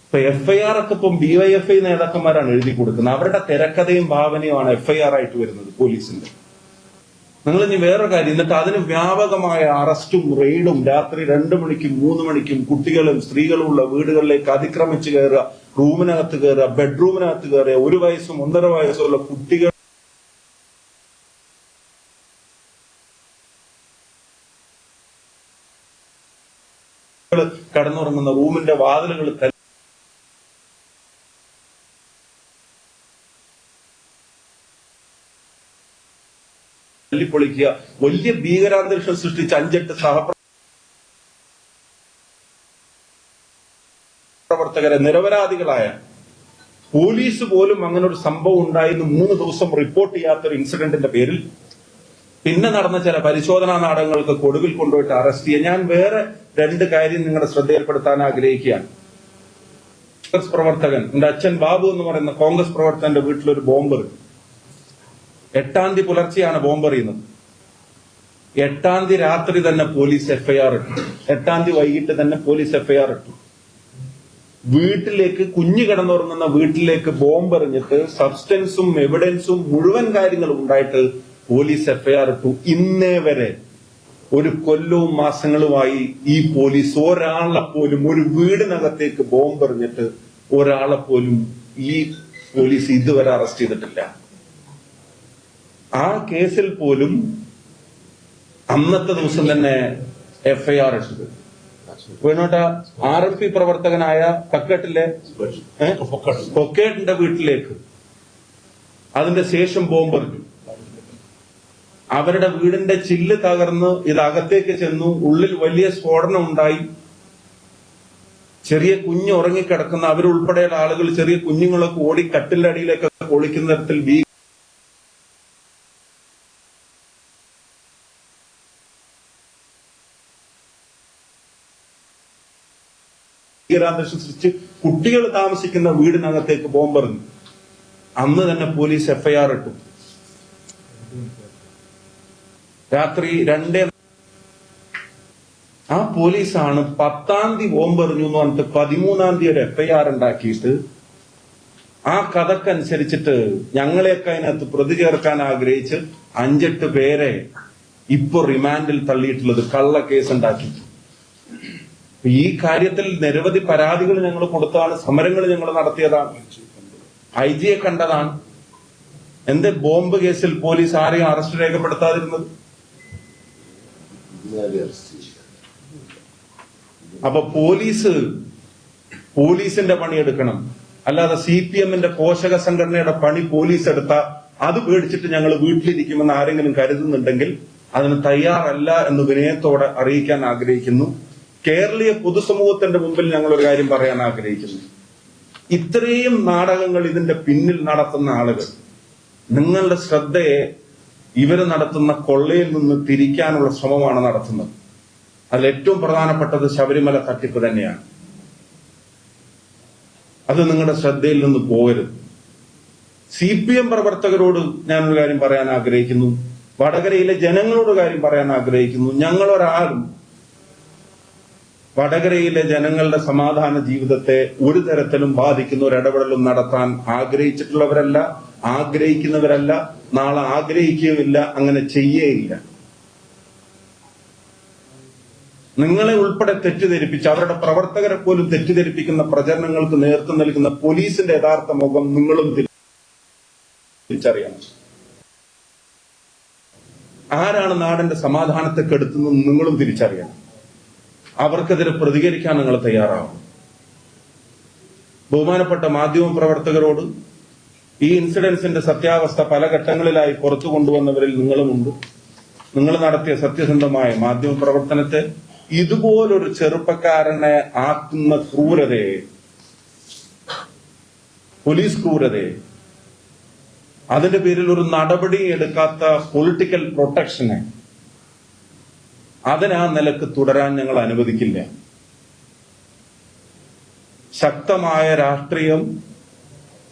ഇപ്പൊ FIR ഒക്കെ ഇപ്പം DYFI നേതാക്കന്മാരാണ് എഴുതി കൊടുക്കുന്നത്. അവരുടെ തിരക്കഥയും ഭാവനയുമാണ് FIR ആയിട്ട് വരുന്നത് പോലീസിന്റെ. നിങ്ങൾ ഇനി വേറെ കാര്യം, എന്നിട്ട് അതിന് വ്യാപകമായ അറസ്റ്റും റെയ്ഡും രാത്രി 2 മണിക്കും 3 മണിക്കും കുട്ടികളും സ്ത്രീകളും ഉള്ള വീടുകളിലേക്ക് അതിക്രമിച്ച് കയറുക, റൂമിനകത്ത് കയറുക, ബെഡ്റൂമിനകത്ത് കയറുക, 1 വയസ്സും 1.5 വയസ്സുള്ള കുട്ടികൾ കടന്നുറങ്ങുന്ന റൂമിന്റെ വാതിലുകൾ തല്ലിപ്പൊളിക്കുക, വലിയ ഭീകരാന്തരീക്ഷം സൃഷ്ടിച്ച് 5-8 സഹപ്രവർത്തകരെ നിരപരാധികളായ പോലീസ് പോലും അങ്ങനെ ഒരു സംഭവം ഉണ്ടായിരുന്നു 3 ദിവസം റിപ്പോർട്ട് ചെയ്യാത്തൊരു ഇൻസിഡന്റിന്റെ പേരിൽ പിന്നെ നടന്ന ചില പരിശോധനാ നാടകങ്ങൾക്ക് കൊടുവിൽ കൊണ്ടുപോയിട്ട് അറസ്റ്റ് ചെയ്യുക. ഞാൻ വേറെ 2 കാര്യം നിങ്ങളുടെ ശ്രദ്ധയിൽപ്പെടുത്താൻ ആഗ്രഹിക്കുകയാണ്. കോൺഗ്രസ് പ്രവർത്തകൻ, എന്റെ അച്ഛൻ ബാബു എന്ന് പറയുന്ന കോൺഗ്രസ് പ്രവർത്തകന്റെ വീട്ടിലൊരു ബോംബർ 8-ാം തീയതി പുലർച്ചെയാണ് ബോംബ് എറിയുന്നത്. 8-ാം തീയതി രാത്രി തന്നെ പോലീസ് FIR ഇട്ടു. 8-ാം തീയതി വൈകിട്ട് തന്നെ പോലീസ് FIR ഇട്ടു. വീട്ടിലേക്ക്, കുഞ്ഞു കിടന്നുറങ്ങുന്ന വീട്ടിലേക്ക് ബോംബ് എറിഞ്ഞിട്ട് സബ്സ്റ്റൻസും എവിഡൻസും മുഴുവൻ കാര്യങ്ങളും ഉണ്ടായിട്ട് പോലീസ് FIR ഇട്ടു. ഇന്നേ വരെ 1 കൊല്ലവും മാസങ്ങളുമായി ഈ പോലീസ് ഒരാളെ പോലും, ഒരു വീടിനകത്തേക്ക് ബോംബ് എറിഞ്ഞിട്ട് ഒരാളെ പോലും ഈ പോലീസ് ഇതുവരെ അറസ്റ്റ് ചെയ്തിട്ടില്ല. ആ കേസിൽ പോലും അന്നത്തെ ദിവസം തന്നെ FIR ഇട്ടത് വേണോട്ട RMP പ്രവർത്തകനായ കക്കട്ടിലെ കൊക്കേട്ടിന്റെ വീട്ടിലേക്ക് അതിന്റെ ശേഷം ബോംബെറിഞ്ഞു. അവരുടെ വീടിന്റെ ചില്ല് തകർന്ന് ഇത് അകത്തേക്ക് ചെന്നു. ഉള്ളിൽ വലിയ സ്ഫോടനം ഉണ്ടായി. ചെറിയ കുഞ്ഞ് ഉറങ്ങിക്കിടക്കുന്ന അവരുൾപ്പെടെയുള്ള ആളുകൾ ചെറിയ കുഞ്ഞുങ്ങളൊക്കെ ഓടി കട്ടിലിന്റെ അടിയിലൊക്കെ ഒളിക്കുന്ന തരത്തിൽ ഭീകരാന്തരീക്ഷം സൃഷ്ടിച്ച് കുട്ടികൾ താമസിക്കുന്ന വീടിനകത്തേക്ക് ബോംബെറിഞ്ഞു. അന്ന് തന്നെ പോലീസ് എഫ്ഐആർ ഇട്ടു. രാത്രി 2 ആ പോലീസാണ് 10-ാം തീയതി ബോംബെറിഞ്ഞു എന്ന് പറഞ്ഞിട്ട് 13-ാം തീയതി ഒരു എഫ്ഐആർ ഉണ്ടാക്കിയിട്ട് ആ കഥക്കനുസരിച്ചിട്ട് ഞങ്ങളെയൊക്കെ അതിനകത്ത് പ്രതി ചേർക്കാൻ ആഗ്രഹിച്ച് 5-8 പേരെ ഇപ്പൊ റിമാൻഡിൽ തള്ളിയിട്ടുള്ളത് കള്ള കേസ് ഉണ്ടാക്കി. ഈ കാര്യത്തിൽ നിരവധി പരാതികൾ ഞങ്ങൾ കൊടുത്തതാണ്, സമരങ്ങൾ ഞങ്ങൾ നടത്തിയതാണ്, IG-യെ കണ്ടതാണ്. എന്ത് ബോംബ് കേസിൽ പോലീസ് ആരെയും അറസ്റ്റ് രേഖപ്പെടുത്താതിരുന്നത്? അപ്പൊ പോലീസിന്റെ പണിയെടുക്കണം, അല്ലാതെ CPM-ന്റെ പോഷക സംഘടനയുടെ പണി പോലീസ് എടുത്ത അത് പേടിച്ചിട്ട് ഞങ്ങൾ വീട്ടിലിരിക്കുമെന്ന് ആരെങ്കിലും കരുതുന്നുണ്ടെങ്കിൽ അതിന് തയ്യാറല്ല എന്ന് വിനയത്തോടെ അറിയിക്കാൻ ആഗ്രഹിക്കുന്നു. കേരളീയ പൊതുസമൂഹത്തിന്റെ മുമ്പിൽ ഞങ്ങൾ ഒരു കാര്യം പറയാൻ ആഗ്രഹിക്കുന്നു. ഇത്രയും നാടകങ്ങൾ ഇതിന്റെ പിന്നിൽ നടത്തുന്ന ആളുകൾ, നിങ്ങളുടെ ശ്രദ്ധയെ ഇവര് നടത്തുന്ന കൊള്ളയിൽ നിന്ന് തിരിക്കാനുള്ള ശ്രമമാണ് നടത്തുന്നത്. അതിൽ ഏറ്റവും പ്രധാനപ്പെട്ടത് ശബരിമല തട്ടിപ്പ് തന്നെയാണ്. അത് നിങ്ങളുടെ ശ്രദ്ധയിൽ നിന്ന് പോകരുത്. CPM പ്രവർത്തകരോട് ഞാനൊരു കാര്യം പറയാൻ ആഗ്രഹിക്കുന്നു, വടകരയിലെ ജനങ്ങളോട് കാര്യം പറയാൻ ആഗ്രഹിക്കുന്നു. ഞങ്ങളൊരാളും വടകരയിലെ ജനങ്ങളുടെ സമാധാന ജീവിതത്തെ ഒരു തരത്തിലും ബാധിക്കുന്ന ഒരു ഇടപെടലും നടത്താൻ ആഗ്രഹിച്ചിട്ടുള്ളവരല്ല, ആഗ്രഹിക്കുന്നവരല്ല, നാളെ ആഗ്രഹിക്കുകയുമില്ല, അങ്ങനെ ചെയ്യേയില്ല. നിങ്ങളെ ഉൾപ്പെടെ തെറ്റിദ്ധരിപ്പിച്ച് അവരുടെ പ്രവർത്തകരെ പോലും തെറ്റിദ്ധരിപ്പിക്കുന്ന പ്രചരണങ്ങൾക്ക് നേതൃത്വം നൽകുന്ന പോലീസിന്റെ യഥാർത്ഥ മുഖം നിങ്ങളും തിരിച്ചറിയണം. ആരാണ് നാടിന്റെ സമാധാനത്തെ കെടുത്തുന്നത് നിങ്ങളും തിരിച്ചറിയണം. അവർക്കെതിരെ പ്രതികരിക്കാൻ നിങ്ങൾ തയ്യാറാവും. ബഹുമാനപ്പെട്ട മാധ്യമ പ്രവർത്തകരോട് ഈ ഇൻസിഡൻസിന്റെ സത്യാവസ്ഥ പല ഘട്ടങ്ങളിലായി പുറത്തു കൊണ്ടുവന്നവരിൽ നിങ്ങളുമുണ്ട്. നിങ്ങൾ നടത്തിയ സത്യസന്ധമായ മാധ്യമ പ്രവർത്തനത്തെ ഇതുപോലൊരു ചെറുപ്പക്കാരനെ ആക്കുന്ന ക്രൂരതയെ, പോലീസ് ക്രൂരതയെ, അതിന്റെ പേരിൽ ഒരു നടപടി എടുക്കാത്ത പൊളിറ്റിക്കൽ പ്രൊട്ടക്ഷനെ, അതിനാ നിലക്ക് തുടരാൻ ഞങ്ങൾ അനുവദിക്കില്ല. ശക്തമായ രാഷ്ട്രീയം,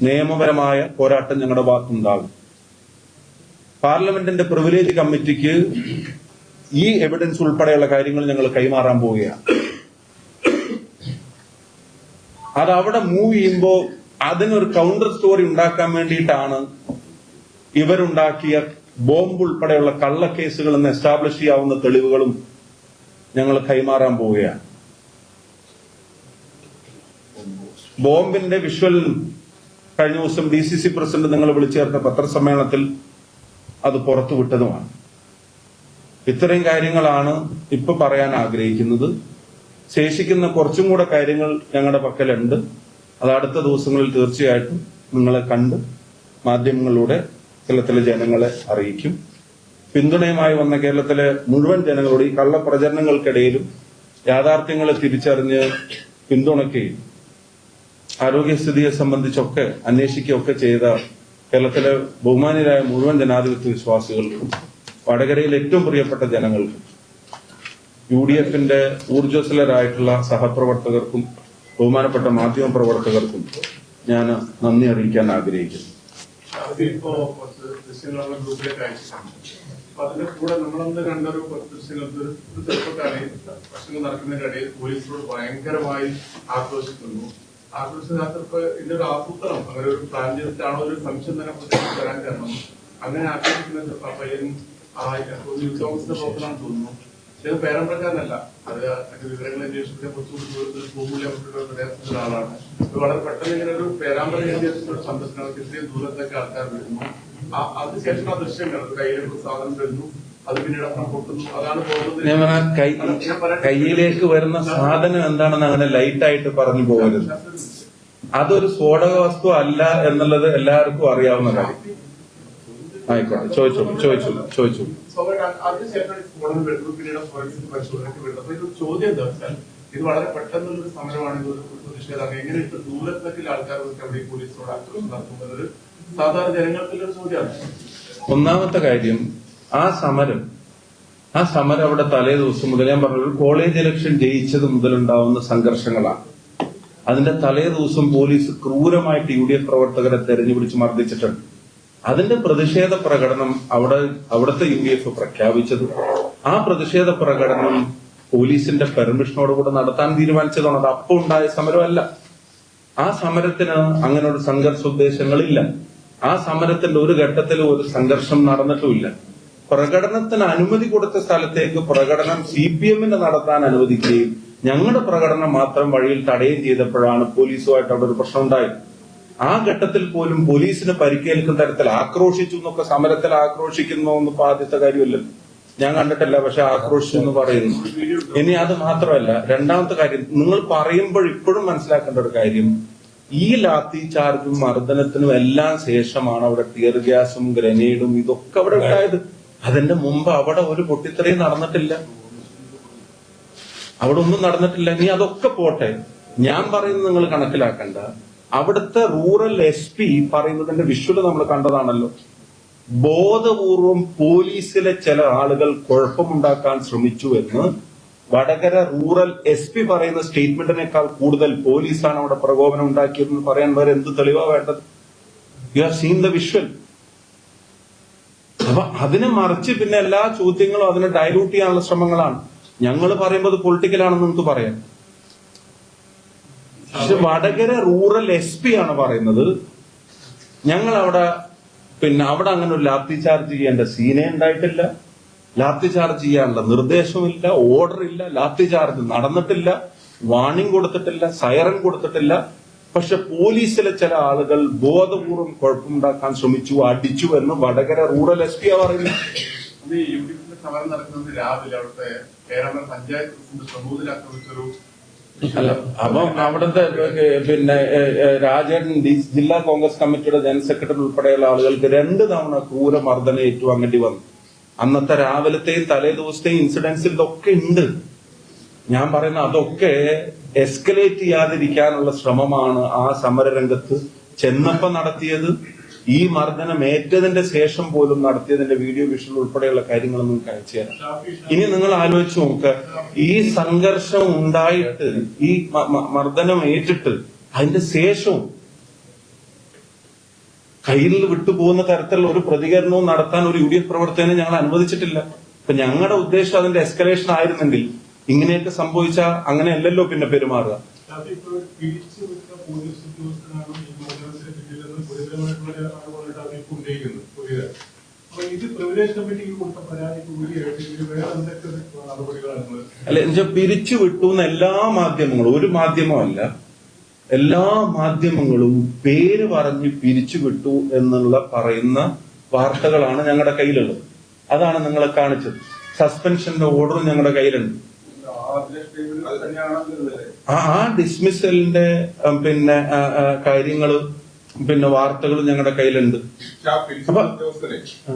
നിയമപരമായ പോരാട്ടം ഞങ്ങളുടെ ഭാഗത്തുണ്ടാകും. പാർലമെന്റിന്റെ പ്രിവിലേജ് കമ്മിറ്റിക്ക് ഈ എവിഡൻസ് ഉൾപ്പെടെയുള്ള കാര്യങ്ങൾ ഞങ്ങൾ കൈമാറാൻ പോവുകയാണ്. അത് അവിടെ മൂവ് ചെയ്യുമ്പോൾ അതിനൊരു കൗണ്ടർ സ്റ്റോറി ഉണ്ടാക്കാൻ വേണ്ടിയിട്ടാണ് ഇവരുണ്ടാക്കിയ ബോംബ് ഉൾപ്പെടെയുള്ള കള്ളക്കേസുകൾ എന്ന് എസ്റ്റാബ്ലിഷ് ചെയ്യാവുന്ന തെളിവുകളും ഞങ്ങൾ കൈമാറാൻ പോവുകയാണ്. ബോംബിന്റെ വിഷ്വൽ കഴിഞ്ഞ ദിവസം DCC പ്രസിഡന്റ് നിങ്ങൾ വിളിച്ചു ചേർത്ത പത്രസമ്മേളനത്തിൽ അത് പുറത്തുവിട്ടതുമാണ്. ഇത്രയും കാര്യങ്ങളാണ് ഇപ്പൊ പറയാൻ ആഗ്രഹിക്കുന്നത്. ശേഷിക്കുന്ന കുറച്ചും കൂടെ കാര്യങ്ങൾ ഞങ്ങളുടെ പക്കലുണ്ട്. അത് അടുത്ത ദിവസങ്ങളിൽ തീർച്ചയായിട്ടും നിങ്ങളെ കണ്ട് മാധ്യമങ്ങളിലൂടെ കേരളത്തിലെ ജനങ്ങളെ അറിയിക്കും. പിന്തുണയുമായി വന്ന കേരളത്തിലെ മുഴുവൻ ജനങ്ങളോട് ഈ കള്ളപ്രചരണങ്ങൾക്കിടയിലും യാഥാർത്ഥ്യങ്ങളെ തിരിച്ചറിഞ്ഞ് പിന്തുണയ്ക്കുകയും ആരോഗ്യസ്ഥിതിയെ സംബന്ധിച്ചൊക്കെ അന്വേഷിക്കുകയൊക്കെ ചെയ്ത കേരളത്തിലെ ബഹുമാന്യരായ മുഴുവൻ ജനാധിപത്യ വിശ്വാസികൾക്കും വടകരയിലെ ഏറ്റവും പ്രിയപ്പെട്ട ജനങ്ങൾക്കും UDF-ന്റെ ഊർജ്ജസ്വലരായിട്ടുള്ള സഹപ്രവർത്തകർക്കും ബഹുമാനപ്പെട്ട മാധ്യമ പ്രവർത്തകർക്കും ഞാൻ നന്ദി അറിയിക്കാൻ ആഗ്രഹിക്കുന്നു. അതിപ്പോ കുറച്ച് ദൃശ്യങ്ങളുള്ള ഗ്രൂപ്പിലേക്ക് അയച്ചിട്ടുണ്ട്. അപ്പൊ അതിന്റെ കൂടെ നമ്മളന്ന് കണ്ടൊരു ദൃശ്യങ്ങൾക്ക് ഒരു ചെറുപ്പക്കാരെ പ്രശ്നങ്ങൾ നടക്കുന്നതിനിടയിൽ പോലീസിനോട് ഭയങ്കരമായി ആക്രോശിക്കുന്നു. ആക്രോശിച്ചപ്പോ ഇതിന്റെ ഒരു ആസൂത്രണം അങ്ങനെ ഒരു പ്ലാൻ ചെയ്തിട്ടാണോ ഒരു സംശയം തന്നെ വരാൻ കാരണം അങ്ങനെ ആക്രോശിക്കുന്ന പയ്യൻ ഒരു യുദ്ധോഫീസിന്റെ പ്രവർത്തനമാണെന്ന് തോന്നുന്നു. പക്ഷെ അത് പേരമ്പക്കാരനല്ല, അത് അതിന്റെ വിവരങ്ങൾ അന്വേഷിക്കുന്ന കുറച്ചുകൂടി പ്രദേശത്തുള്ള ആളാണ്. വളരെ പെട്ടെന്ന് ഇങ്ങനെ ഒരു പേരാമ്പര സന്ദർശനങ്ങൾക്ക് ഇത്രയും ദൂരത്തേക്ക് ആൾക്കാർ വരുന്നു. അതിനുശേഷം ആ ദൃശ്യങ്ങൾ കയ്യിലേക്ക് സാധനം വരുന്നു, അത് പിന്നീട് അപ്പുറം പൊട്ടുന്നു, അതാണ് പോകുന്നത്. കയ്യിലേക്ക് വരുന്ന സാധനം എന്താണെന്ന് അങ്ങനെ ലൈറ്റായിട്ട് പറഞ്ഞു പോകരുത്. അതൊരു സ്ഫോടക വസ്തു അല്ല എന്നുള്ളത് എല്ലാവർക്കും അറിയാവുന്ന കാര്യം. ആയിക്കോട്ടെ, ചോദിച്ചോളൂ. അതിനുശേഷം പിന്നീട് ഫോറൻസിക് പരിശോധനയ്ക്ക് വരുന്നത്. അപ്പൊ ഇത് ചോദ്യം എന്താ വെച്ചാൽ ഇത് വളരെ പെട്ടെന്നുള്ളൊരു സമരമാണ്, ഇതൊരു പ്രതിഷേധമാണ്. എങ്ങനെ ഇത്ര ദൂരത്തേക്കുള്ള ആൾക്കാർക്ക് അവിടെ പോലീസിനോട് ആക്രമണം നടത്തുന്നത് സാധാരണ ജനങ്ങൾക്കുള്ളൊരു ചോദ്യമാണ്. ഒന്നാമത്തെ കാര്യം, ആ സമരം അവിടെ തലേ ദിവസം മുതൽ ഞാൻ പറഞ്ഞു, കോളേജ് ഇലക്ഷൻ ജയിച്ചത് മുതലുണ്ടാവുന്ന സംഘർഷങ്ങളാണ്. അതിന്റെ തലേ ദിവസം പോലീസ് ക്രൂരമായിട്ട് UDF പ്രവർത്തകരെ തെരഞ്ഞുപിടിച്ച് മർദ്ദിച്ചിട്ടുണ്ട്. അതിന്റെ പ്രതിഷേധ പ്രകടനം അവിടുത്തെ UDF പ്രഖ്യാപിച്ചത്, ആ പ്രതിഷേധ പ്രകടനം പോലീസിന്റെ പെർമിഷനോടുകൂടെ നടത്താൻ തീരുമാനിച്ചതാണ്. അത് അപ്പോൾ ഉണ്ടായ സമരമല്ല. ആ സമരത്തിന് അങ്ങനെ ഒരു സംഘർഷോദ്ദേശങ്ങളില്ല. ആ സമരത്തിന്റെ ഒരു ഘട്ടത്തിലും ഒരു സംഘർഷം നടന്നിട്ടുമില്ല. പ്രകടനത്തിന് അനുമതി കൊടുത്ത സ്ഥലത്തേക്ക് പ്രകടനം CPM നടത്താൻ അനുവദിക്കുകയും ഞങ്ങളുടെ പ്രകടനം മാത്രം വഴിയിൽ തടയുകയും ചെയ്തപ്പോഴാണ് പോലീസുമായിട്ട് അവിടെ ഒരു പ്രശ്നം ഉണ്ടായത്. ആ ഘട്ടത്തിൽ പോലും പോലീസിന് പരിക്കേൽക്കുന്ന തരത്തിൽ ആക്രോശിച്ചു എന്നൊക്കെ, സമരത്തിൽ ആക്രോശിക്കുന്നു എന്നിപ്പോ ആദ്യത്തെ കാര്യമല്ലല്ലോ, ഞാൻ കണ്ടിട്ടില്ല. പക്ഷെ ആക്രോശിച്ചു എന്ന് പറയുന്നു. ഇനി അത് മാത്രമല്ല, രണ്ടാമത്തെ കാര്യം, നിങ്ങൾ പറയുമ്പോൾ ഇപ്പോഴും മനസ്സിലാക്കേണ്ട ഒരു കാര്യം, ഈ ലാത്തി ചാർജും മർദ്ദനത്തിനും എല്ലാം ശേഷമാണ് അവിടെ ടിയർ ഗ്യാസും ഗ്രനേഡും ഇതൊക്കെ അവിടെ ഉണ്ടായത്. അതിന്റെ മുമ്പ് അവിടെ ഒരു പൊട്ടിത്തെറിയും നടന്നിട്ടില്ല, അവിടെ ഒന്നും നടന്നിട്ടില്ല. ഇനി അതൊക്കെ പോട്ടെ, ഞാൻ പറയുന്നത് നിങ്ങൾ കണക്കിലാക്കണ്ട. അവിടുത്തെ റൂറൽ SP പറയുന്നതിന്റെ വിഷ്വല് നമ്മൾ കണ്ടതാണല്ലോ. ബോധപൂർവം പോലീസിലെ ചില ആളുകൾ കുഴപ്പമുണ്ടാക്കാൻ ശ്രമിച്ചു എന്ന് വടകര റൂറൽ SP പറയുന്ന സ്റ്റേറ്റ്മെന്റിനേക്കാൾ കൂടുതൽ പോലീസാണ് അവിടെ പ്രകോപനം ഉണ്ടാക്കിയതെന്ന് പറയാൻ വേറെ എന്ത് തെളിവാ വേണ്ടത്? You have seen the visual. അപ്പൊ അതിനെ മറിച്ച് പിന്നെ എല്ലാ ചോദ്യങ്ങളും അതിനെ ഡയലൂട്ട് ചെയ്യാനുള്ള ശ്രമങ്ങളാണ്. ഞങ്ങൾ പറയുമ്പോൾ പൊളിറ്റിക്കലാണെന്ന് നമുക്ക് പറയാം. പക്ഷെ വടകര റൂറൽ SP ആണ് പറയുന്നത് ഞങ്ങൾ അവിടെ അങ്ങനെ ഒരു ലാത്തി ചാർജ് ചെയ്യേണ്ട സീനേ ഉണ്ടായിട്ടില്ല, ലാത്തി ചാർജ് ചെയ്യാനുള്ള നിർദ്ദേശമില്ല, ഓർഡർ ഇല്ല, ലാത്തി ചാർജ് നടന്നിട്ടില്ല, വാണിംഗ് കൊടുത്തിട്ടില്ല, സൈറൻ കൊടുത്തിട്ടില്ല. പക്ഷെ പോലീസിലെ ചില ആളുകൾ ബോധപൂർവം കുഴപ്പമുണ്ടാക്കാൻ ശ്രമിച്ചു, അടിച്ചു എന്ന് വടകര റൂറൽ SP പറയുന്നു. UDF സമരം നടക്കുന്നത് രാവിലെ അവിടുത്തെ കേരള പഞ്ചായത്ത് പ്രസിഡന്റ് സമൂഹത്തിൽ ആക്രമിച്ചൊരു അപ്പം അവിടുത്തെ രാജേട്ടൻ ജില്ലാ കോൺഗ്രസ് കമ്മിറ്റിയുടെ ജനറൽ സെക്രട്ടറി ഉൾപ്പെടെയുള്ള ആളുകൾക്ക് 2 തവണ ക്രൂരമർദ്ദനം ഏറ്റുവാങ്ങേണ്ടി വന്നു. അന്നത്തെ രാവിലത്തെയും തലേ ദിവസത്തെയും ഇൻസിഡൻസിൽ ഇതൊക്കെ ഉണ്ട്. ഞാൻ പറയുന്ന അതൊക്കെ എസ്കലേറ്റ് ചെയ്യാതിരിക്കാനുള്ള ശ്രമമാണ് ആ സമരരംഗത്ത് ചെന്നപ്പം നടത്തിയത്. ഈ മർദ്ദനം ഏറ്റതിന്റെ ശേഷം പോലും നടത്തിയതിന്റെ വീഡിയോ വിഷ്വൽ ഉൾപ്പെടെയുള്ള കാര്യങ്ങൾ നിങ്ങൾക്ക് അയച്ചു തരാം. ഇനി നിങ്ങൾ ആലോചിച്ച് നോക്കുക, ഈ സംഘർഷം ഉണ്ടായിട്ട്, ഈ മർദ്ദനം ഏറ്റിട്ട് അതിന്റെ ശേഷവും കയ്യിൽ വിട്ടുപോകുന്ന തരത്തിലുള്ള ഒരു പ്രതികരണവും നടത്താൻ ഒരു UDF പ്രവർത്തകനെ ഞങ്ങൾ അനുവദിച്ചിട്ടില്ല. ഇപ്പൊ ഞങ്ങളുടെ ഉദ്ദേശം അതിന്റെ എസ്കലേഷൻ ആയിരുന്നെങ്കിൽ ഇങ്ങനെയൊക്കെ സംഭവിച്ചാൽ അങ്ങനെയല്ലല്ലോ പിന്നെ പെരുമാറുക. അല്ല, എന്നുവെച്ചാൽ പിരിച്ചുവിട്ടുന്ന എല്ലാ മാധ്യമങ്ങളും, ഒരു മാധ്യമമല്ല, എല്ലാ മാധ്യമങ്ങളും പേര് പറഞ്ഞ് പിരിച്ചുവിട്ടു എന്നുള്ള പറയുന്ന വാർത്തകളാണ് ഞങ്ങളുടെ കയ്യിലുള്ളത്. അതാണ് നിങ്ങളെ കാണിച്ചത്. സസ്പെൻഷന്റെ ഓർഡർ ഞങ്ങളുടെ കയ്യിലുണ്ട്. ആ ഡിസ്മിസലിന്റെ കാര്യങ്ങള് വാർത്തകൾ ഞങ്ങളുടെ കയ്യിലുണ്ട്.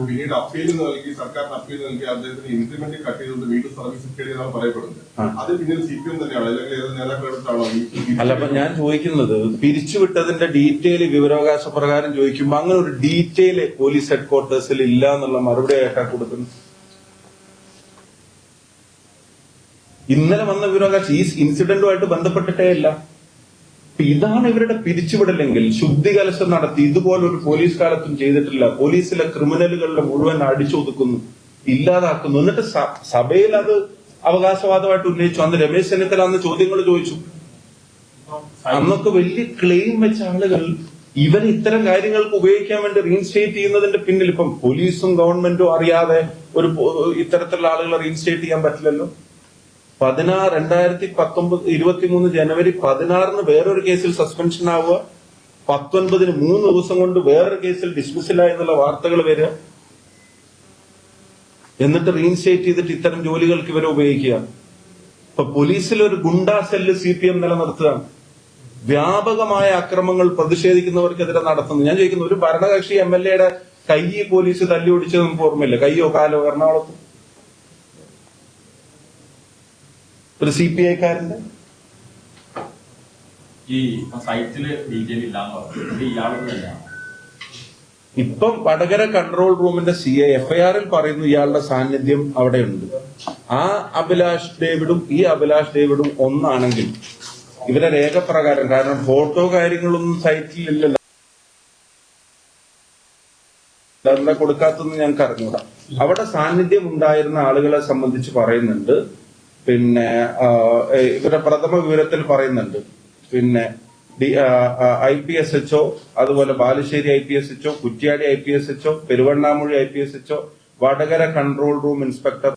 പിന്നീട് അപ്പീൽ നൽകി, സർക്കാരിന് അപ്പീൽ നൽകി അദ്ദേഹത്തിന് ഇൻക്രിമെന്റ് കട്ട് ചെയ്തുകൊണ്ട് വീണ്ടും സർവീസ് കിട്ടിയതാണ് പറയപ്പെടുന്നത്. അത് പിന്നീട് CPM തന്നെയാണ്, അല്ലെങ്കിൽ ഏത് നേതാക്കളെടുത്താണോ? അല്ല, അപ്പൊ ഞാൻ ചോദിക്കുന്നത്, പിരിച്ചുവിട്ടതിന്റെ ഡീറ്റെയിൽ വിവരാവകാശ പ്രകാരം ചോദിക്കുമ്പോ അങ്ങനെ ഒരു ഡീറ്റെയിൽ പോലീസ് ഹെഡ്ക്വാർട്ടേഴ്സിൽ ഇല്ല എന്നുള്ള മറുപടി ആയിട്ടാ കൊടുക്കുന്നത്. ഇന്നലെ വന്ന വിവരാവകാശം ഈ ഇൻസിഡന്റുമായിട്ട് ബന്ധപ്പെട്ടിട്ടേ ഇല്ല. ഇതാണ് ഇവരുടെ പിരിച്ചുവിടലെങ്കിൽ ശുദ്ധികലശം നടത്തി ഇതുപോലൊരു പോലീസ് കാലത്തും ചെയ്തിട്ടില്ല. പോലീസിലെ ക്രിമിനലുകളുടെ മുഴുവൻ അടിച്ചൊതുക്കുന്നു, ഇല്ലാതാക്കുന്നു. എന്നിട്ട് സഭയിൽ അത് അവകാശവാദമായിട്ട് ഉന്നയിച്ചു. അന്ന് രമേശ് ചെന്നിത്തല അന്ന് ചോദ്യങ്ങൾ ചോദിച്ചു. അന്നൊക്കെ വലിയ ക്ലെയിം വെച്ച ആളുകൾ ഇവരെ ഇത്തരം കാര്യങ്ങൾക്ക് ഉപയോഗിക്കാൻ വേണ്ടി റീഇൻസ്റ്റേറ്റ് ചെയ്യുന്നതിന്റെ പിന്നിൽ ഇപ്പം പോലീസും ഗവൺമെന്റും അറിയാതെ ഒരു ഇത്തരത്തിലുള്ള ആളുകളെ റീഇൻസ്റ്റേറ്റ് ചെയ്യാൻ പറ്റില്ലല്ലോ. 2023 ജനുവരി 16 വേറൊരു കേസിൽ സസ്പെൻഷൻ ആവുക, 19 3 ദിവസം കൊണ്ട് വേറൊരു കേസിൽ ഡിസ്മിസലായി എന്നുള്ള വാർത്തകൾ വരിക, എന്നിട്ട് റീഇൻസ്റ്റേറ്റ് ചെയ്തിട്ട് ഇത്തരം ജോലികൾക്ക് ഇവരെ ഉപയോഗിക്കുക. ഇപ്പൊ പോലീസിൽ ഒരു ഗുണ്ടാ സെല്ല് CPM നിലനിർത്തുകയാണ്. വ്യാപകമായ അക്രമങ്ങൾ പ്രതിഷേധിക്കുന്നവർക്കെതിരെ നടത്തുന്നു. ഞാൻ ചോദിക്കുന്നു, ഒരു ഭരണകക്ഷി MLA കൈ പോലീസ് തല്ലി ഓടിച്ചത് നമുക്ക് ഓർമ്മയില്ല, കയ്യോ കാലോ എറണാകുളത്ത് ഒരു CPI-കാരന്റെ. ഈ സൈറ്റില് ഡീറ്റെയിൽ ഇല്ലാന്ന് പറഞ്ഞു ഇയാളത് തന്നെയാണ്. ഇപ്പം വടകര കൺട്രോൾ റൂമിന്റെ CI FIR-ൽ പറയുന്നു ഇയാളുടെ സാന്നിധ്യം അവിടെയുണ്ട്. ആ അഭിലാഷ് ഡേവിഡും ഈ അഭിലാഷ് ഡേവിഡും ഒന്നാണെങ്കിൽ ഇവരെ രേഖപ്രകാരം, കാരണം ഫോട്ടോ കാര്യങ്ങളൊന്നും സൈറ്റിൽ ഇല്ലല്ലോ, എന്താ കൊടുക്കാത്തെന്ന് ഞങ്ങൾക്ക് അറിഞ്ഞൂടാ. അവിടെ സാന്നിധ്യം ഉണ്ടായിരുന്ന ആളുകളെ സംബന്ധിച്ച് പറയുന്നുണ്ട്. പിന്നെ ഇവരുടെ പ്രഥമ വിവരത്തിൽ പറയുന്നുണ്ട്. പിന്നെ IPSHO, അതുപോലെ Balussery IPSHO, Kuttiadi IPSHO, Peruvannamuzhi IPSHO, Vadakara control room inspector